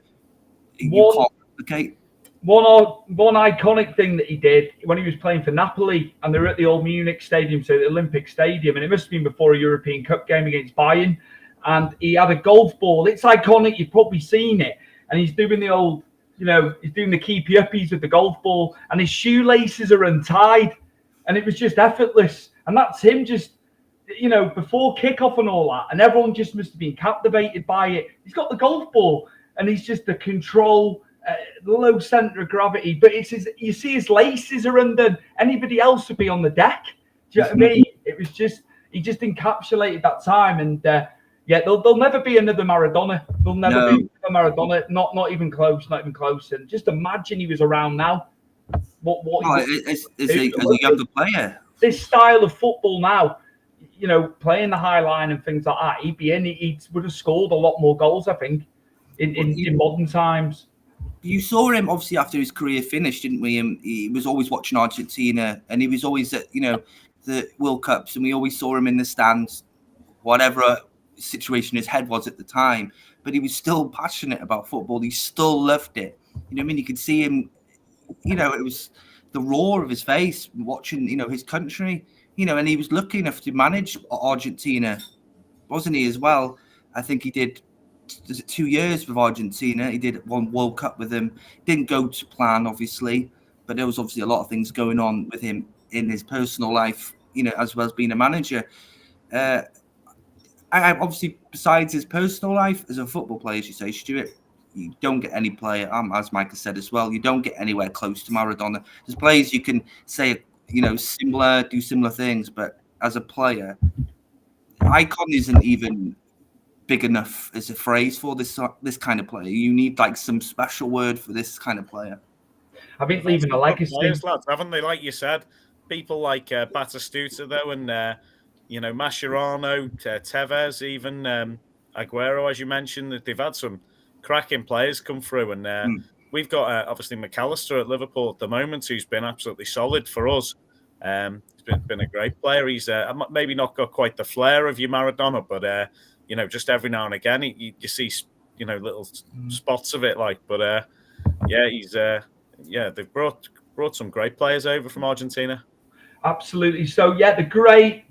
you can't replicate. One iconic thing that he did when he was playing for Napoli, and they were at the old Munich Stadium, so the Olympic Stadium, and it must have been before a European Cup game against Bayern, and he had a golf ball. It's iconic, you've probably seen it, and he's doing the old, you know, he's doing the keepy-uppies with the golf ball, and his shoelaces are untied, and it was just effortless, and that's him just, you know, before kickoff and all that, and everyone just must have been captivated by it. He's got the golf ball, and he's just the control, the low center of gravity, but it's you see his laces are undone. Anybody else would be on the deck. Do you know what I mean? It was just, he just encapsulated that time, and there'll never be another Maradona. There'll never be a Maradona. Not even close. Not even close. And just imagine he was around now. As a younger player, this style of football now, you know, playing the high line and things like that, he'd be in. He would have scored a lot more goals, I think, in modern times. You saw him obviously after his career finished, didn't we? He was always watching Argentina, and he was always at, you know, the World Cups, and we always saw him in the stands, whatever situation his head was at the time. But he was still passionate about football. He still loved it. You know what I mean? You could see him, you know, it was the roar of his face watching, you know, his country, you know, and he was lucky enough to manage Argentina, wasn't he, as well? I think he did 2 years with Argentina. He did one World Cup with them. Didn't go to plan, obviously, but there was obviously a lot of things going on with him in his personal life, you know, as well as being a manager. I obviously, besides his personal life as a football player, as you say, Stuart, you don't get any player, as Micah said as well, you don't get anywhere close to Maradona. There's players you can say, you know, similar, do similar things, but as a player, icon isn't even big enough as a phrase for this kind of player. You need like some special word for this kind of player. I think leaving a legacy, lads, haven't they? Like you said, people like Batistuta though, and you know, Mascherano, Tevez, even Aguero, as you mentioned, that they've had some cracking players come through, and we've got obviously McAllister at Liverpool at the moment, who's been absolutely solid for us. He's been a great player. He's maybe not got quite the flair of your Maradona, but you know, just every now and again, you see, you know, little spots of it. Like, but he's they've brought some great players over from Argentina. Absolutely. So the great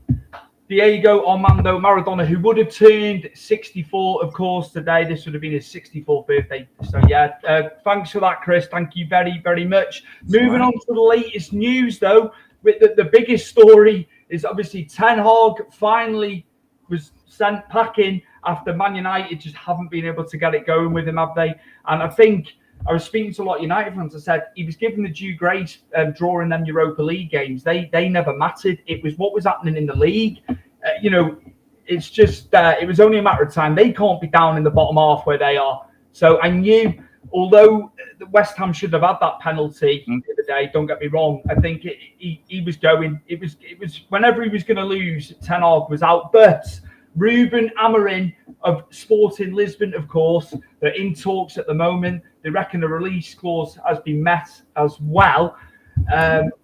Diego Armando Maradona, who would have turned 64, of course, today. This would have been his 64th birthday. So thanks for that, Chris. Thank you very, very much. Moving on to the latest news, though, with the biggest story is obviously Ten Hag finally was sent packing after Man United just haven't been able to get it going with him, have they? And I think I was speaking to a lot of United fans. I said he was given the due grace drawing them Europa League games. They never mattered. It was what was happening in the league. You know, it's just it was only a matter of time. They can't be down in the bottom half where they are. So I knew, although the West Ham should have had that penalty the other day, don't get me wrong, I think he was going. It was whenever he was going to lose, Ten Hag was out. But Ruben Amorim of Sporting Lisbon, of course, they're in talks at the moment. They reckon a release clause has been met as well.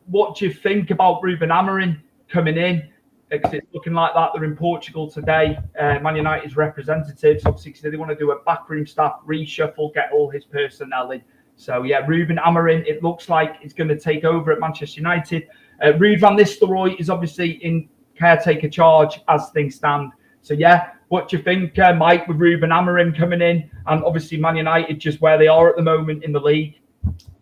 What do you think about Ruben Amorim coming in? Because it's looking like that. They're in Portugal today. Man United's representatives, obviously, because they want to do a backroom staff reshuffle, get all his personnel in. So, Ruben Amorim, it looks like it's going to take over at Manchester United. Ruud van Nistelrooy is obviously in caretaker charge as things stand. So, what do you think, Mike, with Ruben Amorim coming in, and obviously Man United just where they are at the moment in the league?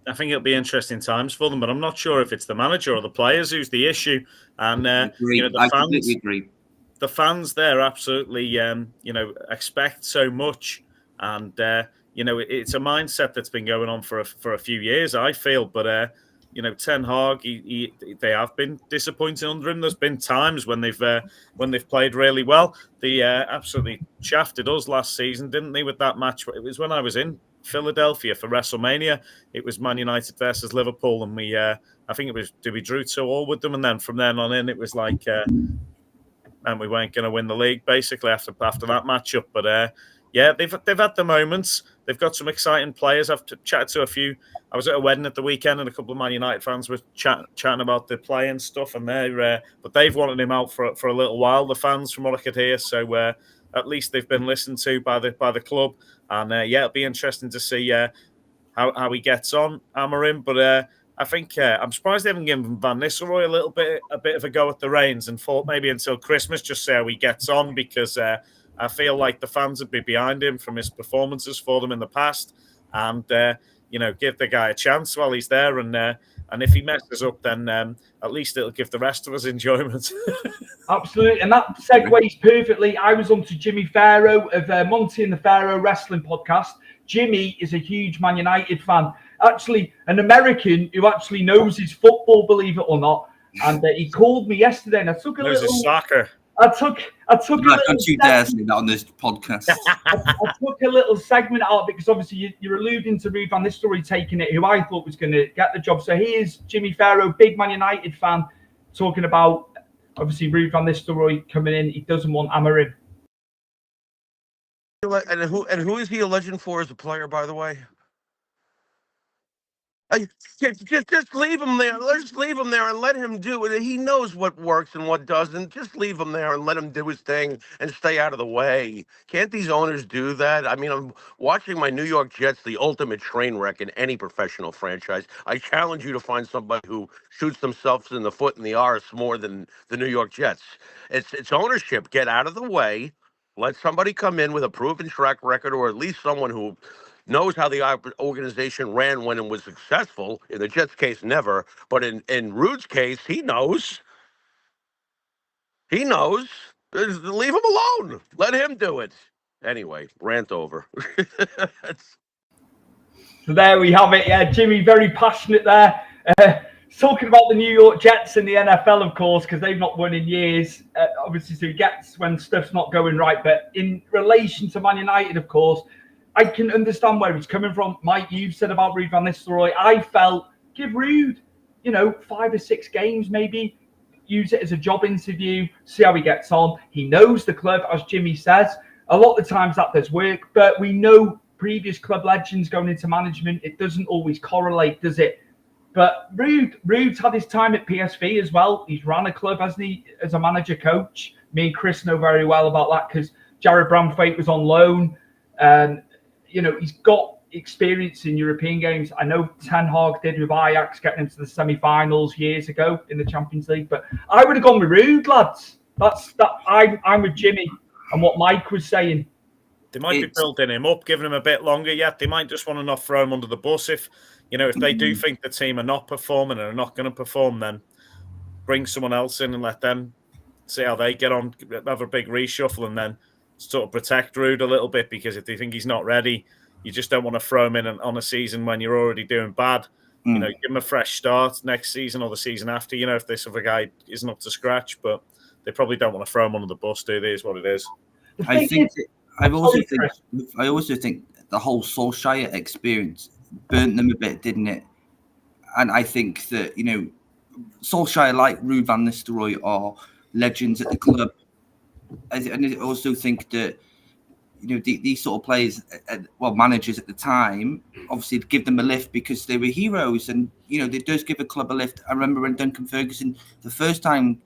I think it'll be interesting times for them, but I'm not sure if it's the manager or the players who's the issue. And you know, I completely agree. The fans there absolutely, you know, expect so much, and you know, it's a mindset that's been going on for a few years, I feel. But Ten Hag, they have been disappointing under him. There's been times when they've played really well. They absolutely shafted us last season, didn't they? With that match, it was when I was in Philadelphia for WrestleMania. It was Man United versus Liverpool, and we drew 2-2 with them, and then from then on in, it was like, and we weren't going to win the league basically after that matchup. But they've had the moments. They've got some exciting players. I've chatted to a few. I was at a wedding at the weekend, and a couple of Man United fans were chatting about the play and stuff. And they've wanted him out for a little while. The fans, from what I could hear, so at least they've been listened to by the club. And it'll be interesting to see how he gets on, Amorim. But I think I'm surprised they haven't given Van Nistelrooy a bit of a go at the reins and thought maybe until Christmas just see how he gets on, because I feel like the fans would be behind him from his performances for them in the past, and give the guy a chance while he's there. And if he messes up, then at least it'll give the rest of us enjoyment. Absolutely, and that segues perfectly. I was on to Jimmy Farrow of Monty and the Pharaoh Wrestling Podcast. Jimmy is a huge Man United fan, actually an American who actually knows his football, believe it or not. And he called me yesterday, and I took a Knows little. his soccer. I took a little. Don't you dare say that on this podcast. I took a little segment out of it because obviously you're alluding to Ruud van Nistelrooy taking it, who I thought was going to get the job. So here's Jimmy Farrow, big Man United fan, talking about obviously Ruud van Nistelrooy coming in. He doesn't want Amorim. And who is he a legend for as a player, by the way? Just leave him there. Let's leave him there and let him do it. He knows what works and what doesn't. Just leave him there and let him do his thing and stay out of the way. Can't these owners do that? I mean, I'm watching my New York Jets, the ultimate train wreck in any professional franchise. I challenge you to find somebody who shoots themselves in the foot and the arse more than the New York Jets. It's ownership. Get out of the way. Let somebody come in with a proven track record, or at least someone who knows how the organization ran when it was successful. In the Jets' case, never. But in Ruud's case, he knows. He knows. Leave him alone. Let him do it. Anyway, rant over. So there we have it. Yeah, Jimmy, very passionate there. Talking about the New York Jets in the NFL, of course, because they've not won in years. Obviously, so he gets when stuff's not going right. But in relation to Man United, of course, I can understand where he's coming from. Mike, you've said about Ruud van Nistelrooy. I felt give Ruud, 5 or 6 games maybe. Use it as a job interview. See how he gets on. He knows the club, as Jimmy says. A lot of the times that does work, but we know previous club legends going into management, it doesn't always correlate, does it? But Ruud's had his time at PSV as well. He's ran a club, hasn't he, as a manager coach? Me and Chris know very well about that because Jared Bramthwaite was on loan. He's got experience in European games. I know Ten Hag did with Ajax, getting into the semi-finals years ago in the Champions League. But I would have gone with Ruud, lads. I'm with Jimmy and what Mike was saying. They might be building him up, giving him a bit longer yet. They might just want to not throw him under the bus. If they do think the team are not performing and are not going to perform, then bring someone else in and let them see how they get on, have a big reshuffle, and then sort of protect Ruud a little bit, because if they think he's not ready, you just don't want to throw him in on a season when you're already doing bad. Give him a fresh start next season or the season after, if this other guy isn't up to scratch. But they probably don't want to throw him under the bus, do they, is what it is. I also think the whole Solskjaer experience burnt them a bit, didn't it? And I think that, Solskjaer, like Ruud van Nistelrooy, are legends at the club. And I also think that, these sort of players, managers at the time, obviously give them a lift because they were heroes. And, they does give a club a lift. I remember when Duncan Ferguson, the first time,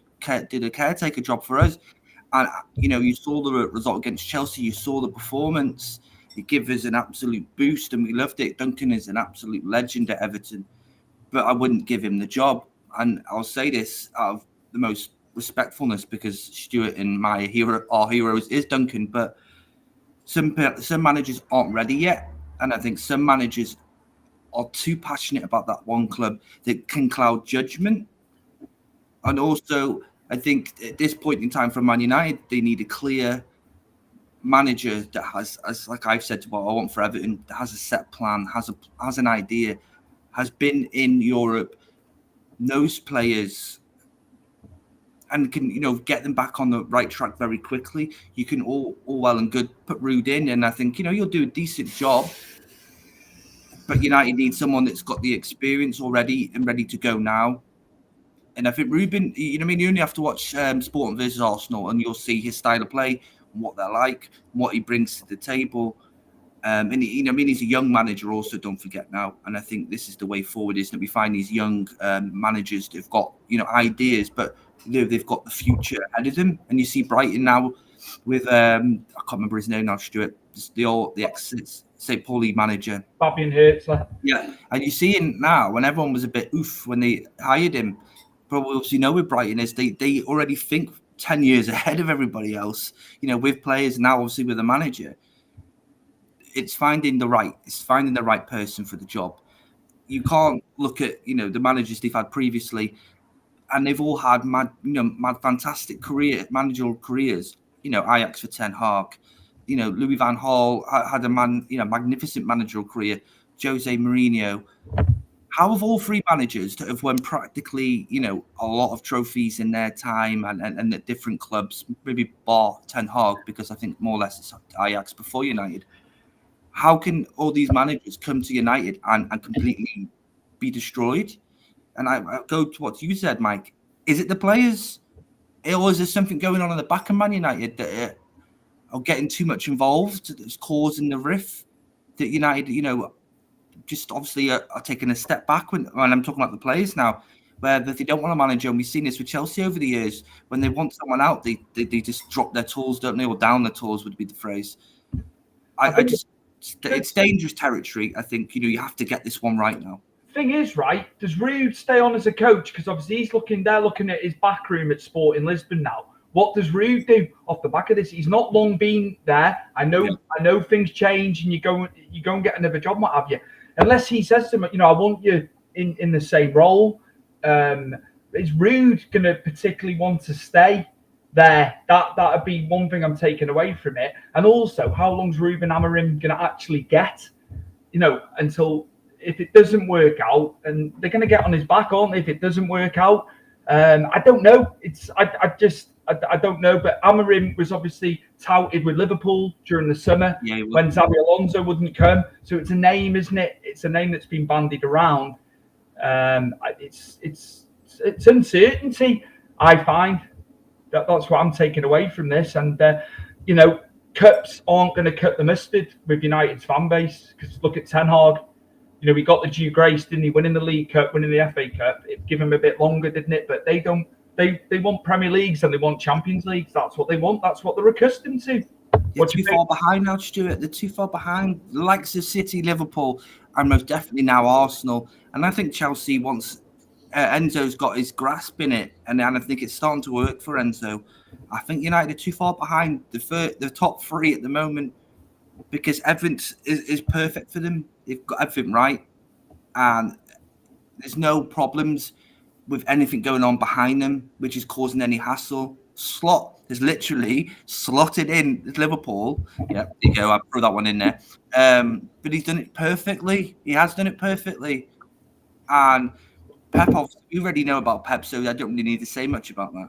did a caretaker job for us. And, you saw the result against Chelsea. You saw the performance. It gave us an absolute boost and we loved it. Duncan is an absolute legend at Everton. But I wouldn't give him the job. And I'll say this out of the most respectfulness, because Stuart and our heroes is Duncan. But some managers aren't ready yet. And I think some managers are too passionate about that one club that can cloud judgment. And also, I think at this point in time for Man United, they need a clear manager that has, as like I've said to what I want for Everton, that has a set plan, has an idea, has been in Europe, knows players and can, get them back on the right track very quickly. You can all well and good put Ruud in, and I think, you'll do a decent job. But United need someone that's got the experience already and ready to go now. And I think Ruben, you only have to watch Sporting versus Arsenal, and you'll see his style of play, and what they're like, what he brings to the table. And he's a young manager also, don't forget now. And I think this is the way forward, isn't it? We find these young managers that've got, ideas, but they've got the future ahead of them. And you see Brighton now with I can't remember his name now, Stuart, the ex St. Pauli manager, Fabian Hertzler. Yeah, and you see him now when everyone was a bit oof when they hired him. But we obviously know with Brighton is they already think 10 years ahead of everybody else. With players now, obviously with a manager, it's finding the right person for the job. You can't look at the managers they've had previously, and they've all had mad fantastic managerial careers. Ajax for Ten Hag, Louis van Gaal had a magnificent managerial career. Jose Mourinho. How have all three managers that have won practically, a lot of trophies in their time and at different clubs, maybe bar Ten Hag, because I think more or less it's Ajax before United. How can all these managers come to United and completely be destroyed? And I go to what you said, Mike. Is it the players? Or is there something going on in the back of Man United that are getting too much involved that's causing the rift that United, just obviously are taking a step back when I'm talking about the players now, where they don't want a manager, and we've seen this with Chelsea over the years. When they want someone out, they just drop their tools, don't they? Or down their tools would be the phrase. It's dangerous territory. I think, you have to get this one right now. Thing is, right, does Ruud stay on as a coach? Because obviously they're looking at his back room at Sporting Lisbon now. What does Ruud do off the back of this? He's not long been there. I know things change, and you go and get another job, what have you. Unless he says to him, I want you in the same role. Is Ruud going to particularly want to stay there? That would be one thing I'm taking away from it. And also, how long's Ruben Amorim going to actually get? Until if it doesn't work out, and they're going to get on his back, aren't they? If it doesn't work out, I don't know. I don't know. But Amorim was obviously touted with Liverpool during the summer when Xabi Alonso wouldn't come. So it's a name, isn't it? It's a name that's been bandied around. It's uncertainty. I find that's what I'm taking away from this. And cups aren't going to cut the mustard with United's fan base. Because look at Ten Hag. We got the due grace, didn't he? Winning the League Cup, winning the FA Cup. It gave him a bit longer, didn't it? But they don't. They want Premier Leagues and they want Champions Leagues. That's what they want. That's what they're accustomed to. They're too far behind now, Stuart. They're too far behind. The likes of City, Liverpool, and most definitely now Arsenal. And I think Chelsea wants Enzo's got his grasp in it, and I think it's starting to work for Enzo. I think United are too far behind the top three at the moment, because everything is perfect for them. They've got everything right, and there's no problems with anything going on behind them, which is causing any hassle. Slot is literally slotted in Liverpool. Yeah, there you go. I threw that one in there. But he's done it perfectly. He has done it perfectly. And Pep, obviously, we already know about Pep, so I don't really need to say much about that.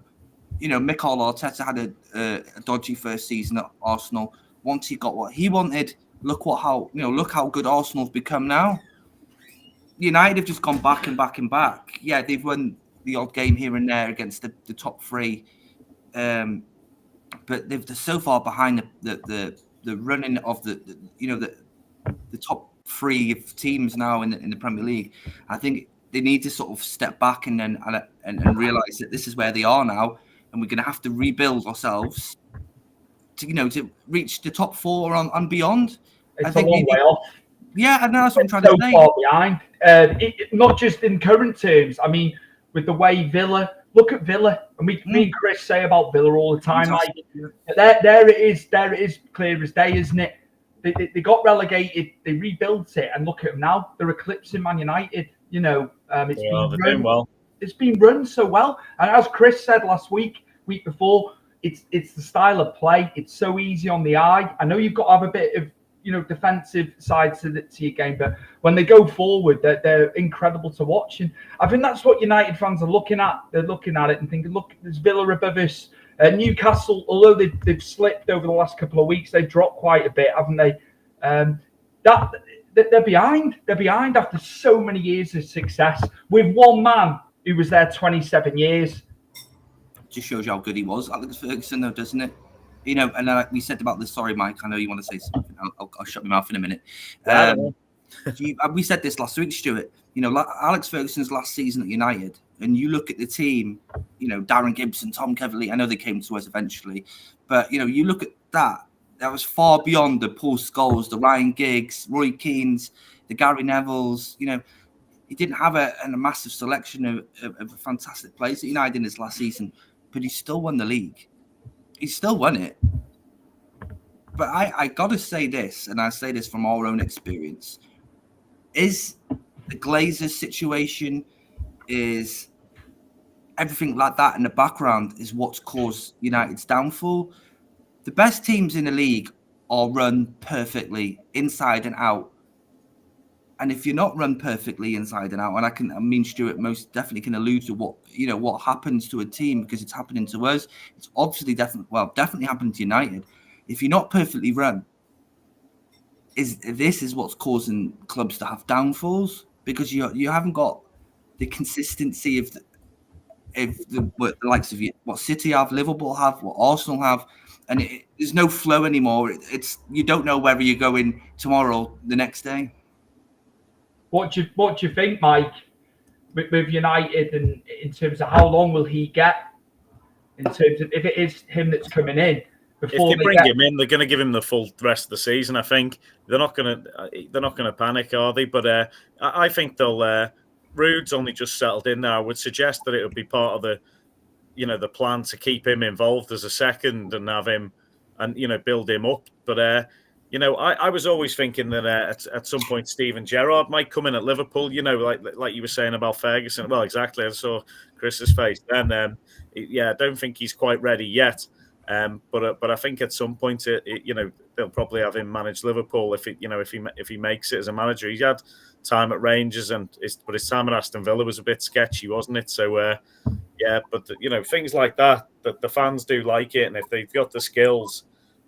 Mikel Arteta had a dodgy first season at Arsenal. Once he got what he wanted, look how good Arsenal's become now. United have just gone back and back and back. Yeah, they've won the odd game here and there against the top three, but they're so far behind the running of the top three teams now in the Premier League. I think they need to sort of step back and realize that this is where they are now, and we're going to have to rebuild ourselves to reach the top four and beyond. It's a long way off. Yeah, I know that's what I'm trying to say. Far behind. Not just in current terms. I mean, with the way look at Villa, and me and Chris say about Villa all the time. Like, there it is, clear as day, isn't it? They got relegated, they rebuilt it, and look at them now. They're eclipsing Man United. It's been run so well, and as Chris said week before, it's the style of play. It's so easy on the eye. I know you've got to have a bit of defensive side to your game, but when they go forward, they're incredible to watch. And I think that's what United fans are looking at. They're looking at it and thinking, look, there's Villa above us. Newcastle, although they've slipped over the last couple of weeks, they've dropped quite a bit, haven't they? They're behind. They're behind after so many years of success with one man who was there 27 years. Just shows you how good he was, Alex Ferguson, though, doesn't it? And like we said about this. Sorry, Mike. I know you want to say something. I'll shut my mouth in a minute. We said this last week, Stuart. Alex Ferguson's last season at United, and you look at the team. Darren Gibson, Tom Keverley. I know they came to us eventually, but you look at that. That was far beyond the Paul Scholes, the Ryan Giggs, Roy Keanes, the Gary Nevilles. He didn't have a massive selection of fantastic players at United in his last season, but he still won the league. He still won it. But I got to say this, and I say this from our own experience, is the Glazers situation, is everything like that in the background is what's caused United's downfall. The best teams in the league are run perfectly inside and out. And if you're not run perfectly inside and out, and Stuart most definitely can allude to what happens to a team, because it's happening to us. It's obviously definitely happened to United. If you're not perfectly run, this is what's causing clubs to have downfalls, because you haven't got the consistency of the likes of what City have, Liverpool have, what Arsenal have, and there's no flow anymore. You don't know whether you're going tomorrow or the next day. What do you think, Mike, with United, and in terms of how long will he get? In terms of if it is him that's coming in, before if they bring him in, they're going to give him the full rest of the season. I think they're not going to panic, are they? But I think they'll. Rude's only just settled in now. I would suggest that it would be part of the plan to keep him involved as a second and have him and build him up. But I was always thinking that at some point Steven Gerrard might come in at Liverpool. Like you were saying about Ferguson. Well, exactly. I saw Chris's face then. I don't think he's quite ready yet. But I think at some point they'll probably have him manage Liverpool if he makes it as a manager. He had time at Rangers but his time at Aston Villa was a bit sketchy, wasn't it? So things like that the fans do like it, and if they've got the skills,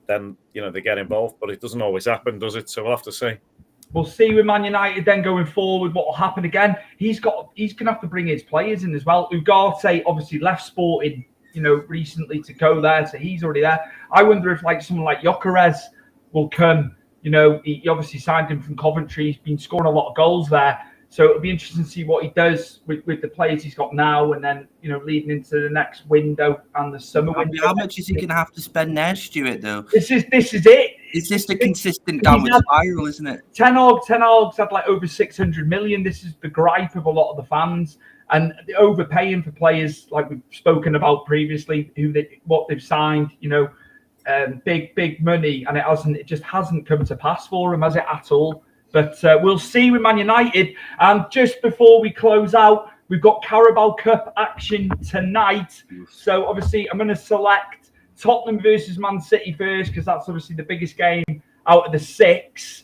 then they get involved. But it doesn't always happen, does it? So we'll have to see. We'll see with Man United then going forward what will happen again. He's going to have to bring his players in as well. Ugarte obviously left Sporting recently to go there, so he's already there. I wonder if someone like Gyökeres will come. He obviously signed him from Coventry. He's been scoring a lot of goals there, so it'll be interesting to see what he does with the players he's got now, and then leading into the next window and the summer window. How much is he going to have to spend there, Stuart? Though this is it. It's just a consistent downward spiral, isn't it? Ten Hag's had over 600 million. This is the gripe of a lot of the fans. And the overpaying for players, like we've spoken about previously, what they've signed, big money, and it just hasn't come to pass for them, has it at all? But we'll see with Man United. And just before we close out, we've got Carabao Cup action tonight. So obviously, I'm going to select Tottenham versus Man City first, because that's obviously the biggest game out of the 6.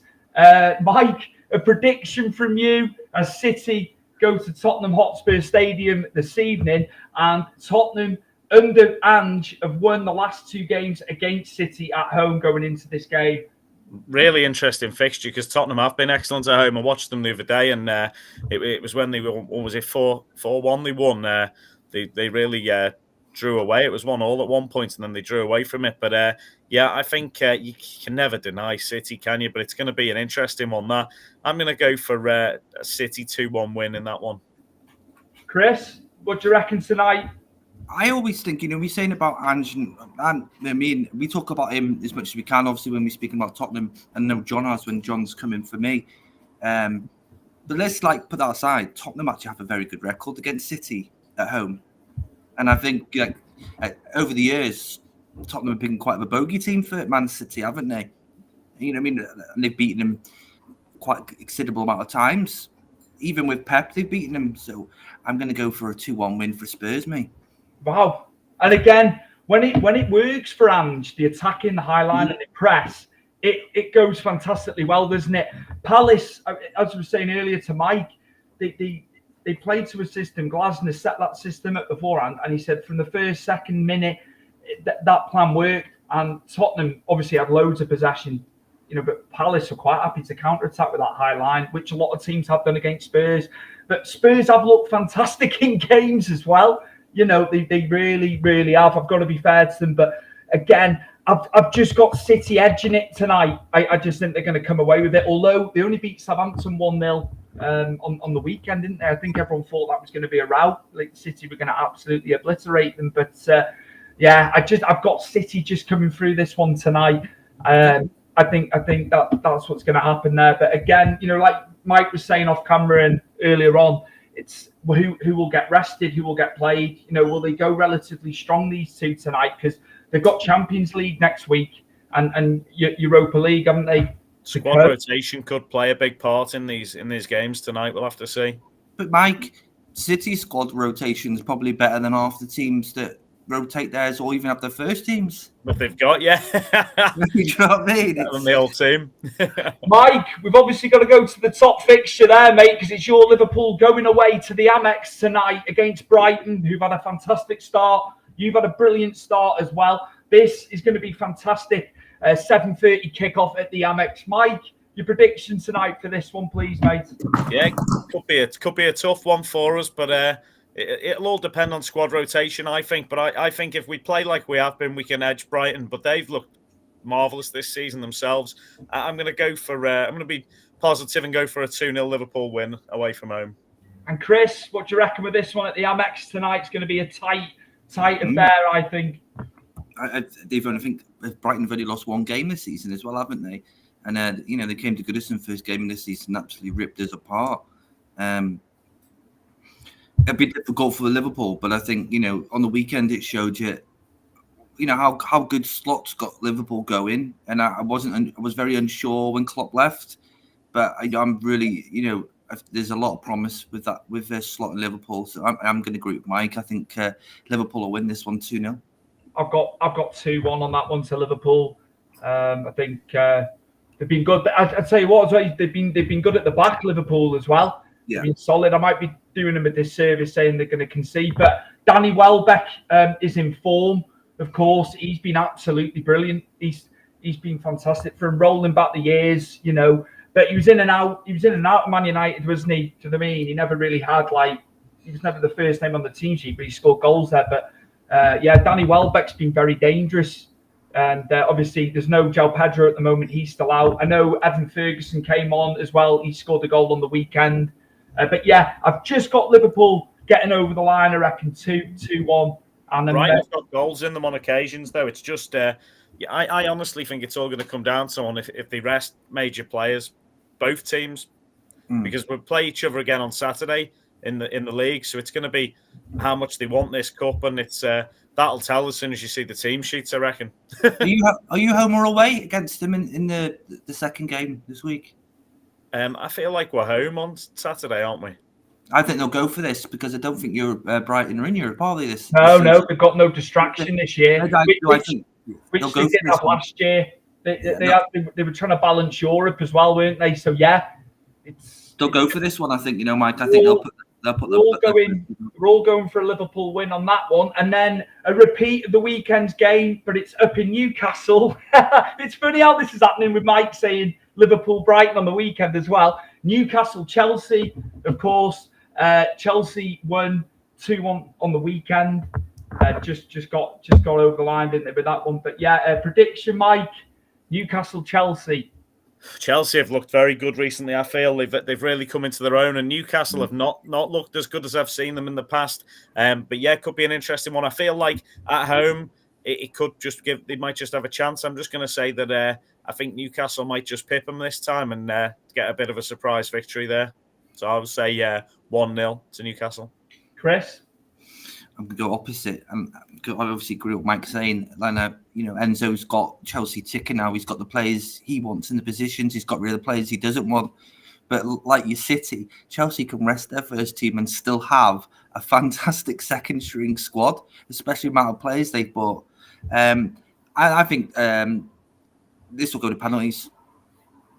Mike, a prediction from you as City go to Tottenham Hotspur Stadium this evening, and Tottenham under Ange have won the last 2 games against City at home going into this game. Really interesting fixture, because Tottenham have been excellent at home. I watched them the other day, and it was when they were, what was it, 4-1 they won. They really drew away. It was 1-1 at one point, and then they drew away from it. But I think you can never deny City, can you? But it's going to be an interesting one. That I'm going to go for a City 2-1 win in that one. Chris, what do you reckon tonight? I always think, we're saying about Ange, and we talk about him as much as we can, obviously, when we're speaking about Tottenham, and no, John has when John's coming for me. But let's put that aside. Tottenham actually have a very good record against City at home. And I think over the years, Tottenham have been quite of a bogey team for Man City, haven't they? And they've beaten them quite a considerable amount of times. Even with Pep, they've beaten them. So I'm going to go for a 2-1 win for Spurs, mate. Wow. And again, when it works for Ange, the attacking, the high line and the press, it goes fantastically well, doesn't it? Palace, as I was saying earlier to Mike, they played to a system. Glasner set that system up beforehand, and he said from the second minute that plan worked. And Tottenham obviously had loads of possession, but Palace were quite happy to counter-attack with that high line, which a lot of teams have done against Spurs. But Spurs have looked fantastic in games as well. They really, really have. I've got to be fair to them. But again, I've just got City edging it tonight. I just think they're going to come away with it. Although they only beat Southampton 1-0 on the weekend, didn't they? I think everyone thought that was going to be a rout. Like City were going to absolutely obliterate them. But yeah, I've got City just coming through this one tonight. I think that's what's going to happen there. But again, like Mike was saying off camera and earlier on, it's who will get rested, who will get played. Will they go relatively strong, these two tonight? Because they've got Champions League next week and Europa League, haven't they? Squad rotation could play a big part in these games tonight. We'll have to see. But Mike, City's squad rotation is probably better than half the teams that rotate theirs or even have their first teams. But they've got, yeah. You know what I mean? From the old team. Mike, we've obviously got to go to the top fixture there, mate, because it's your Liverpool going away to the Amex tonight against Brighton, who've had a fantastic start. You've had a brilliant start as well. This is going to be fantastic. 7:30 kickoff at the Amex. Mike, your prediction tonight for this one, please, mate. Yeah, could be a tough one for us, but it'll all depend on squad rotation, I think. But I think if we play like we have been, we can edge Brighton. But they've looked marvellous this season themselves. I'm going to go for. I'm going to be positive and go for a 2-0 Liverpool win away from home. And Chris, what do you reckon with this one at the Amex tonight? It's going to be a tight affair, I think. I think Brighton have only lost one game this season as well, haven't they? And they came to Goodison first game in this season, absolutely ripped us apart. It'd be difficult for Liverpool, but I think on the weekend it showed you, how good Slot's got Liverpool going, and I was very unsure when Klopp left, but I'm really there's a lot of promise with that with their Slot in Liverpool, so I'm going to agree with Mike. I think Liverpool will win this one 2-0. I've got 2-1 on that one to Liverpool. I think they've been good. I'd tell you what, they've been good at the back, Liverpool as well. Yeah. They've been solid. I might be doing them a disservice saying they're going to concede, but Danny Welbeck is in form. Of course, he's been absolutely brilliant. He's been fantastic for him, rolling back the years, But he was in and out. He was in and out of Man United, wasn't he? Do you know what I mean? He never really had he was never the first name on the team sheet, but he scored goals there. But Danny Welbeck's been very dangerous. And obviously, there's no João Pedro at the moment. He's still out. I know Evan Ferguson came on as well. He scored a goal on the weekend. But I've just got Liverpool getting over the line, I reckon, 2-1. And then Brighton's got goals in them on occasions, though. It's just, I honestly think it's all going to come down to if they rest major players, both teams, because we'll play each other again on Saturday in the league. So it's going to be how much they want this cup, and it's that'll tell as soon as you see the team sheets, I reckon. Are you home or away against them in the second game this week? I feel like we're home on Saturday, aren't we? I think they'll go for this because I don't think Brighton are in Europe, are they? No, they've got no distraction this year, which they did have last year. They were trying to balance Europe as well, weren't they? So they'll go for this one. I think Mike. I think they'll put. We're all going for a Liverpool win on that one, and then a repeat of the weekend's game, but it's up in Newcastle. It's funny how this is happening with Mike saying Liverpool Brighton on the weekend as well. Newcastle Chelsea, of course. Chelsea won 2-1 on the weekend. Just got over the line, didn't they, with that one? But prediction, Mike. Newcastle Chelsea. Chelsea have looked very good recently. I feel they've really come into their own, and Newcastle have not looked as good as I've seen them in the past. But it could be an interesting one. I feel like at home it could just they might just have a chance. I'm just going to say that I think Newcastle might just pip them this time and get a bit of a surprise victory there. So I would say 1-0 to Newcastle. Chris? I'm going to go opposite. I obviously agree with Mike saying, Enzo's got Chelsea ticking now. He's got the players he wants in the positions. He's got rid of the players he doesn't want. But like your City, Chelsea can rest their first team and still have a fantastic second string squad, especially the amount of players they've bought. I think This will go to penalties.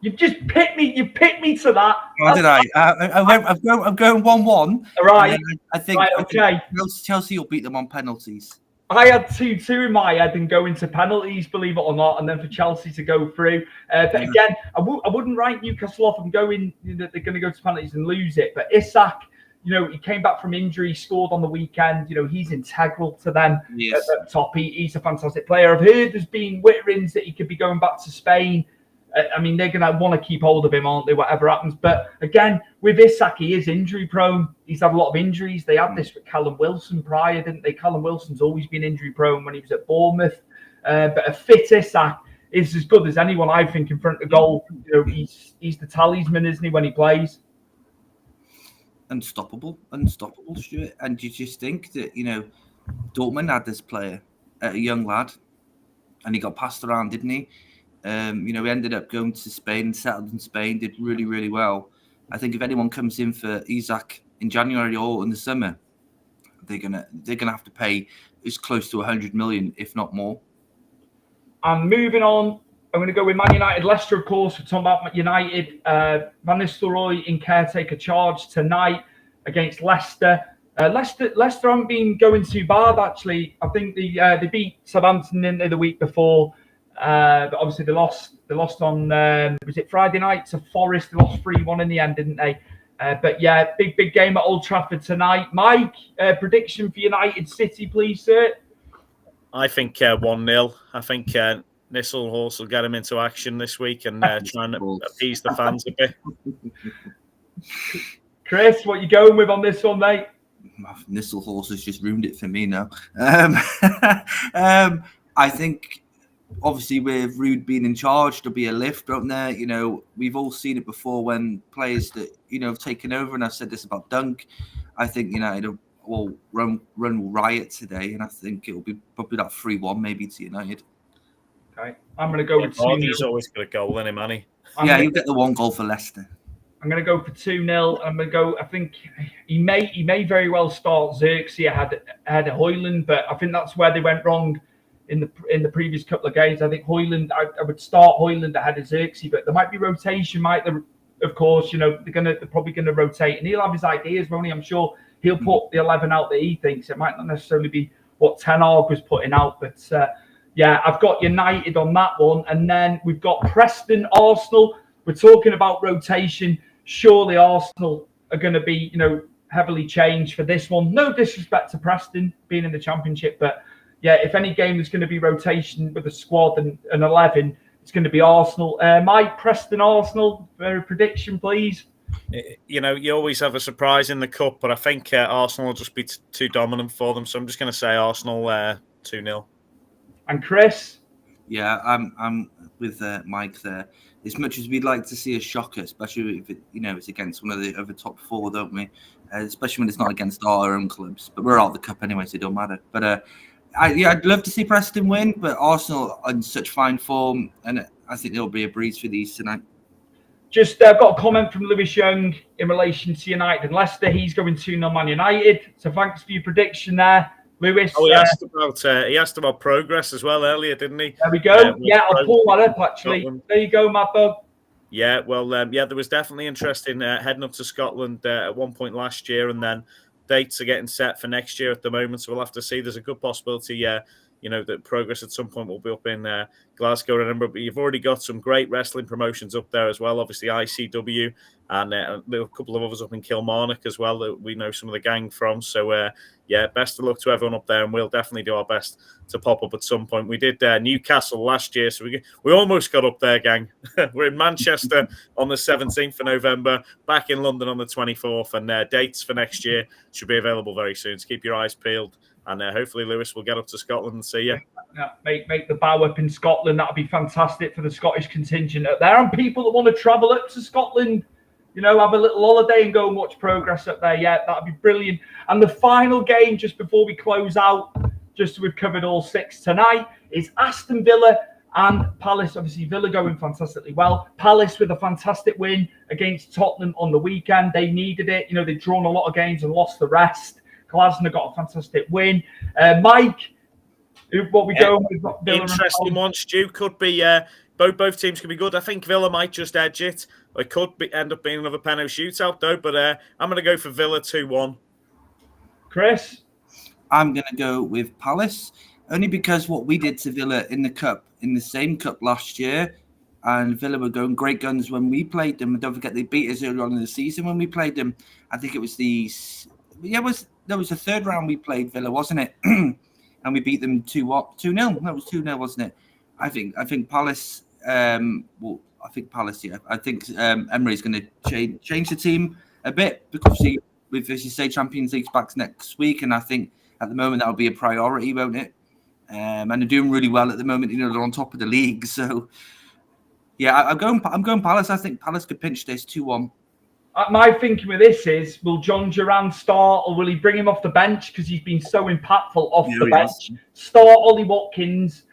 You've just picked me. You picked me to that. Oh, did I? I'm going 1-1. Right. I think Chelsea will beat them on penalties. I had 2-2 in my head and go into penalties, believe it or not, and then for Chelsea to go through. But again, I wouldn't write Newcastle off and go in that they're going to go to penalties and lose it. But Isak, he came back from injury, scored on the weekend. He's integral to them at the top. He's a fantastic player. I've heard there's been witterings that he could be going back to Spain. I mean, they're going to want to keep hold of him, aren't they, whatever happens. But again, with Isak, he is injury prone. He's had a lot of injuries. They had this with Callum Wilson prior, didn't they? Callum Wilson's always been injury prone when he was at Bournemouth. But a fit Isak is as good as anyone, I think, in front of goal. He's the talisman, isn't he, when he plays? Unstoppable, Stuart. And you just think that, Dortmund had this player, a young lad, and he got passed around, didn't he? He ended up going to Spain, settled in Spain, did really, really well. I think if anyone comes in for Isak in January or in the summer, they're gonna have to pay as close to 100 million, if not more. And moving on, I'm going to go with Man United. Leicester, of course, we're talking about United. Van Nistelrooy in caretaker charge tonight against Leicester. Leicester haven't been going too bad, actually. I think they beat Southampton the week before. But obviously they lost on was it Friday night to Forest? They lost 3-1 in the end, didn't they? But yeah, big game at Old Trafford tonight. Mike, prediction for United City, please, sir. I think 1-0. I think Nistelrooy will get him into action this week and try and appease the fans a bit. Chris, what you going with on this one, mate? Nistelrooy has just ruined it for me now. I think, obviously, with Ruud being in charge, there'll be a lift, won't there? We've all seen it before when players that, have taken over, and I've said this about Dunk. I think United will run riot today, and I think it'll be probably that 3-1 maybe to United. Okay. I'm going to go with 2-0. He's always got a goal in him, hasn't he? He'll get the one goal for Leicester. I'm going to go for 2-0. I'm going to go. I think he may very well start Xerxes ahead of Højlund, but I think that's where they went wrong in the previous couple of games. I think Højlund, I would start Højlund ahead of Xerxes, but there might be rotation, of course, they're probably going to rotate, and he'll have his ideas, won't he? I'm sure he'll put the 11 out that he thinks. It might not necessarily be what Ten Hag was putting out, but I've got United on that one, and then we've got Preston, Arsenal. We're talking about rotation. Surely Arsenal are going to be, heavily changed for this one. No disrespect to Preston being in the Championship, but if any game is going to be rotation with a squad and an 11, it's going to be Arsenal. Mike, Preston, Arsenal, prediction, please. You always have a surprise in the cup, but I think Arsenal will just be too dominant for them. So I'm just going to say Arsenal 2-0. And Chris? Yeah, I'm with Mike there. As much as we'd like to see a shocker, especially if it's against one of the other top four, don't we? Especially when it's not against our own clubs. But we're out of the cup anyway, so it don't matter. But I'd love to see Preston win, but Arsenal are in such fine form, and I think there'll be a breeze for these tonight. Just got a comment from Lewis Young in relation to United and Leicester. He's going 2-0 Man United. So thanks for your prediction there, Lewis. Oh, he asked about progress as well earlier, didn't he? There we go. I'll pull that up actually. Scotland. There you go, Mad Bug. Yeah, well, there was definitely interest in heading up to Scotland at one point last year, and then dates are getting set for next year at the moment, so we'll have to see. There's a good possibility, that progress at some point will be up in Glasgow, remember, but you've already got some great wrestling promotions up there as well, obviously ICW, and a couple of others up in Kilmarnock as well that we know some of the gang from. So, best of luck to everyone up there, and we'll definitely do our best to pop up at some point. We did Newcastle last year, so we almost got up there, gang. We're in Manchester on the 17th of November, back in London on the 24th, and dates for next year should be available very soon. So keep your eyes peeled, and hopefully Lewis will get up to Scotland and see you. Yeah, make the bow up in Scotland. That'd be fantastic for the Scottish contingent up there, and people that want to travel up to Scotland, have a little holiday and go and watch progress up there. Yeah, that'd be brilliant. And the final game, just before we close out, just so we've covered all six tonight, is Aston Villa and Palace. Obviously, Villa going fantastically well. Palace with a fantastic win against Tottenham on the weekend. They needed it. They'd drawn a lot of games and lost the rest. Glasner got a fantastic win. Mike, what we going with? Interesting one, Stu. Could be both teams can be good. I think Villa might just edge it. It could end up being another penalty shootout, though. But I'm going to go for Villa 2-1. Chris? I'm going to go with Palace, only because what we did to Villa in the same cup last year, and Villa were going great guns when we played them. And don't forget, they beat us early on in the season when we played them. I think it was the third round we played Villa, wasn't it? And we beat them 2-0. That was 2-0, wasn't it? I think Palace. I think Palace. Yeah, I think Emery's going to change the team a bit because with, as you say, Champions League's back next week, and I think at the moment that'll be a priority, won't it? And they're doing really well at the moment. You know, they're on top of the league, so yeah, I'm going Palace. I think Palace could pinch this 2-1. My thinking with this is, will John Duran start, or will he bring him off the bench because he's been so impactful off the bench? Start Ollie Watkins,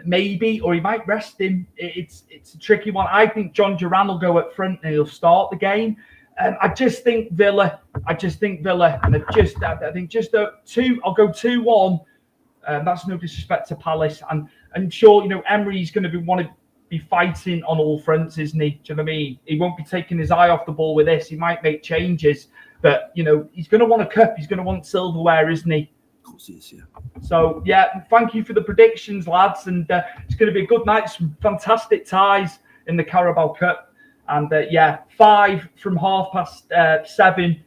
maybe, or he might rest him. It's a tricky one. I think John Duran will go up front and he'll start the game. I just think Villa, and I think just 2. I'll go 2-1. That's no disrespect to Palace, and sure, you know, Emery's going to want to be fighting on all fronts, isn't he? Do you know what I mean? He won't be taking his eye off the ball with this. He might make changes, but you know, he's going to want a cup. He's going to want silverware, isn't he? Of course he is, yeah. So yeah, thank you for the predictions, lads, and it's going to be a good night. Some fantastic ties in the Carabao Cup, and 5 from 7:30,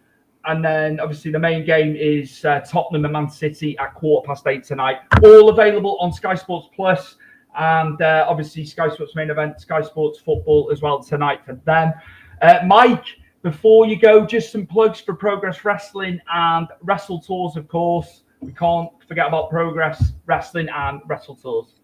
and then obviously the main game is Tottenham and Man City at 8:15 tonight. All available on Sky Sports Plus. And obviously Sky Sports main event, Sky Sports Football as well tonight for them. Mike, before you go, just some plugs for Progress Wrestling and Wrestle Tours, of course. We can't forget about Progress Wrestling and Wrestle Tours.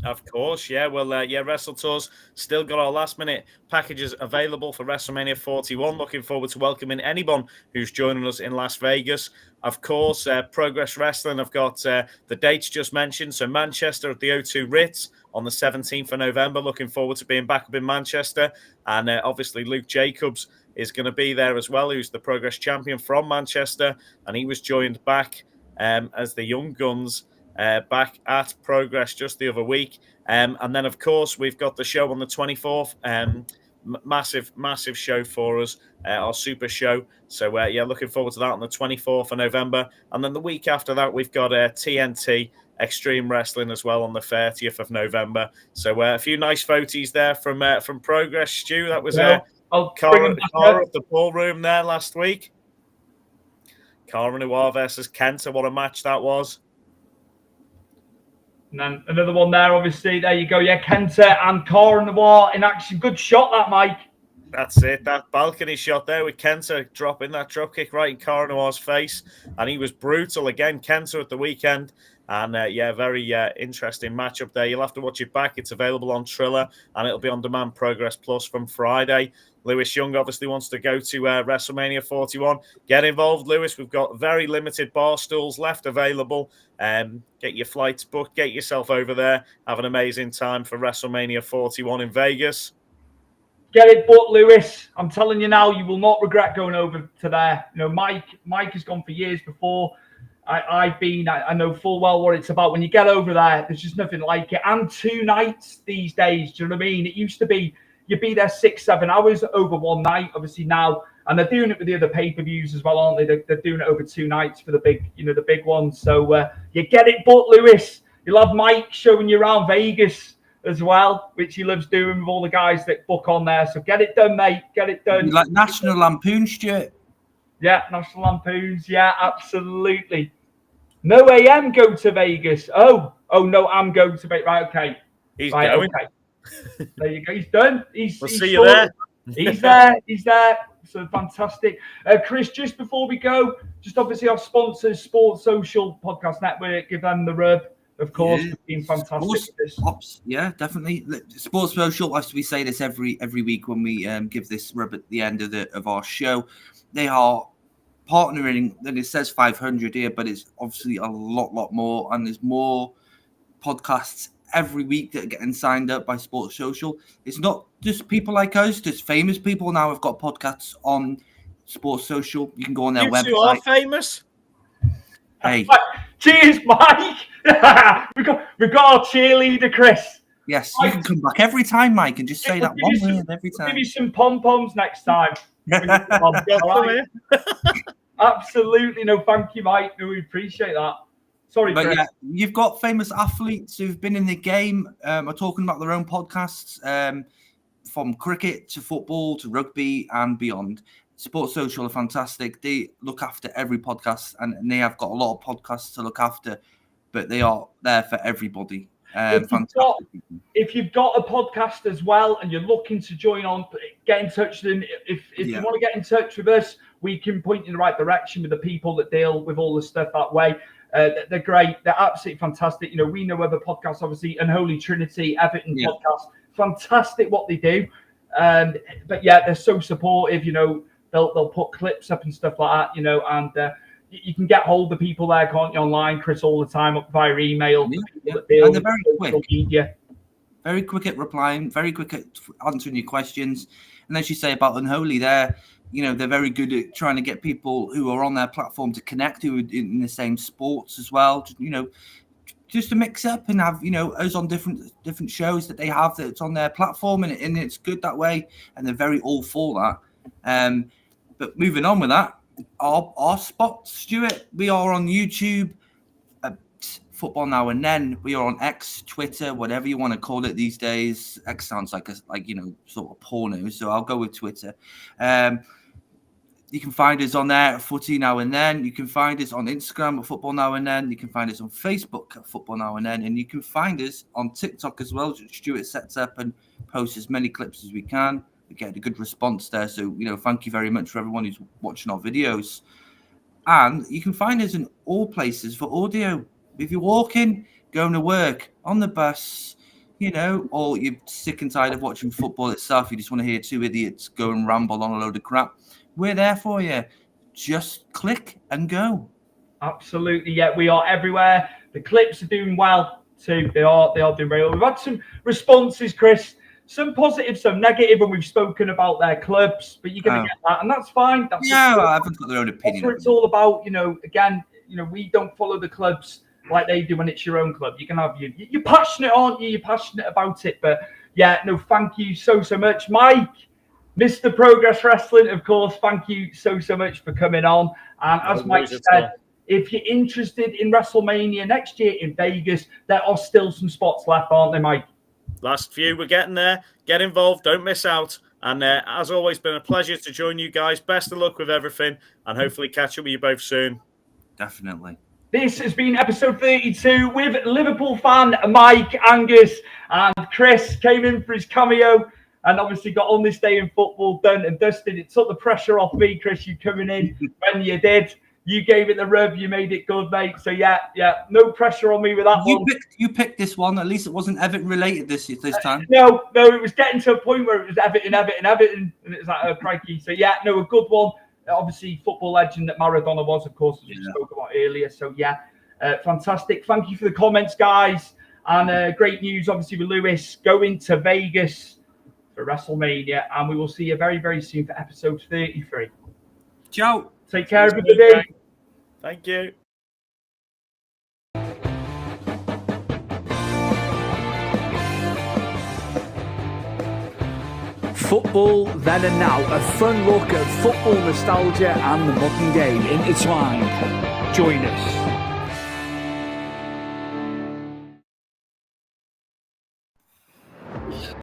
Of course, yeah. Well, Wrestle Tours still got our last-minute packages available for WrestleMania 41. Looking forward to welcoming anyone who's joining us in Las Vegas. Of course, Progress Wrestling, I've got the dates just mentioned. So Manchester at the O2 Ritz on the 17th of November. Looking forward to being back up in Manchester. And obviously Luke Jacobs is going to be there as well, who's the Progress champion from Manchester. And he was joined back as the Young Guns back at Progress just the other week. And then, of course, we've got the show on the 24th. Massive show for us, our super show. So, looking forward to that on the 24th of November. And then the week after that, we've got TNT Extreme Wrestling as well on the 30th of November. So, a few nice photos there from Progress, Stu. That was Cara at the ballroom there last week. Cara Noir versus Kenta. What a match that was. And then another one there, obviously. There you go. Yeah, Kenta and Cara Noir in action. Good shot, that, Mike. That's it. That balcony shot there with Kenta dropping that dropkick right in Cara Noir's face. And he was brutal. Again, Kenta at the weekend. And, very interesting matchup there. You'll have to watch it back. It's available on Triller. And it'll be on demand Progress Plus from Friday. Lewis Young obviously wants to go to WrestleMania 41. Get involved, Lewis. We've got very limited bar stools left available. Get your flights booked. Get yourself over there. Have an amazing time for WrestleMania 41 in Vegas. Get it booked, Lewis. I'm telling you now, you will not regret going over to there. You know, Mike has gone for years before. I've been. I know full well what it's about. When you get over there, there's just nothing like it. And 2 nights these days. Do you know what I mean? It used to be you'd be there 6-7 hours over one night. Obviously now, and they're doing it with the other pay-per-views as well, aren't they? They're doing it over 2 nights for the big ones. So you get it booked, Lewis. You'll have Mike showing you around Vegas as well, which he loves doing with all the guys that book on there. So get it done, mate. Get it done. You like National Lampoon, Stuart? Yeah, National Lampoons. Yeah, absolutely. No AM go to Vegas. Oh no, I'm going to Vegas. Right, okay. He's going. Okay. There you go. He's done. We'll see you there. He's there. He's there. So fantastic. Chris, just before we go, just obviously our sponsors, Sports Social Podcast Network, give them the rub. Of course, it's been fantastic. Yeah, definitely. Sports Social, as we say this every week when we give this rub at the end of our show, they are partnering. Then it says 500 here, but it's obviously a lot more, and there's more podcasts every week that are getting signed up by Sports Social. It's not just people like us, just famous people now have got podcasts on Sports Social. You can go on their website. You two are famous. Hey. Cheers, Mike. we got our cheerleader, Chris. Yes, you can come back every time, Mike, and just say that one word every time. Give you some pom-poms next time. All right. Absolutely. No, thank you, Mike. No, we appreciate that. Sorry, but Chris. yeah, you've got famous athletes who've been in the game, are talking about their own podcasts, from cricket to football to rugby and beyond. Sports Social are fantastic. They look after every podcast, and they have got a lot of podcasts to look after, but they are there for everybody. If you've got a podcast as well and you're looking to join on, get in touch with them. If you want to get in touch with us, we can point you in the right direction with the people that deal with all the stuff that way. They're great. They're absolutely fantastic. We know other podcasts, obviously, Unholy Trinity, Everton podcast. Fantastic what they do. But yeah, they're so supportive. They'll put clips up and stuff like that, and you can get hold of people there, can't you, online, Chris, all the time, up via email. And they're very quick. Media. Very quick at replying, very quick at answering your questions. And as you say about Unholy, they're very good at trying to get people who are on their platform to connect, who are in the same sports as well. Just to mix up and have, us on different shows that they have that's on their platform, and it's good that way. And they're very all for that. But moving on with that, our spots, Stuart, we are on YouTube, Football Now and Then. We are on X, Twitter, whatever you want to call it these days. X sounds like sort of porno, so I'll go with Twitter. You can find us on there at Footy Now and Then. You can find us on Instagram at Football Now and Then. You can find us on Facebook at Football Now and Then. And you can find us on TikTok as well. Stuart sets up and posts as many clips as we can. We get a good response there. So, thank you very much for everyone who's watching our videos. And you can find us in all places for audio. If you're walking, going to work, on the bus, or you're sick and tired of watching football itself, you just want to hear two idiots go and ramble on a load of crap, we're there for you. Just click and go. Absolutely, yeah. We are everywhere. The clips are doing well too. They are doing very well. We've had some responses, Chris. Some positive, some negative, when we've spoken about their clubs, but you're going to get that, and that's fine. I haven't got their own opinion. That's what it's all about. Again, we don't follow the clubs like they do when it's your own club. You can have you're passionate, aren't you? You're passionate about it. But yeah, no, thank you so much, Mike, Mr. Progress Wrestling, of course. Thank you so much for coming on. And as Mike said, if you're interested in WrestleMania next year in Vegas, there are still some spots left, aren't there, Mike? Last few, we're getting there. Get involved, don't miss out. And as always, been a pleasure to join you guys. Best of luck with everything, and hopefully catch up with you both soon. Definitely. This has been episode 32 with Liverpool fan Mike, Angus, and Chris came in for his cameo and obviously got on this day in football done and dusted. It took the pressure off me, Chris, you coming in when you did. You gave it the rub. You made it good, mate. So, yeah, no pressure on me with that one. You picked this one. At least it wasn't Everton related this time. No, it was getting to a point where it was Everton. And it was like, oh, crikey. So, yeah, no, a good one. Obviously, football legend that Maradona was, of course, as we spoke about earlier. So, yeah, fantastic. Thank you for the comments, guys. And great news, obviously, with Lewis going to Vegas for WrestleMania. And we will see you very, very soon for episode 33. Ciao. Take care, everybody. Thank you. Football then and now, a fun look at football nostalgia and the modern game intertwined. Join us.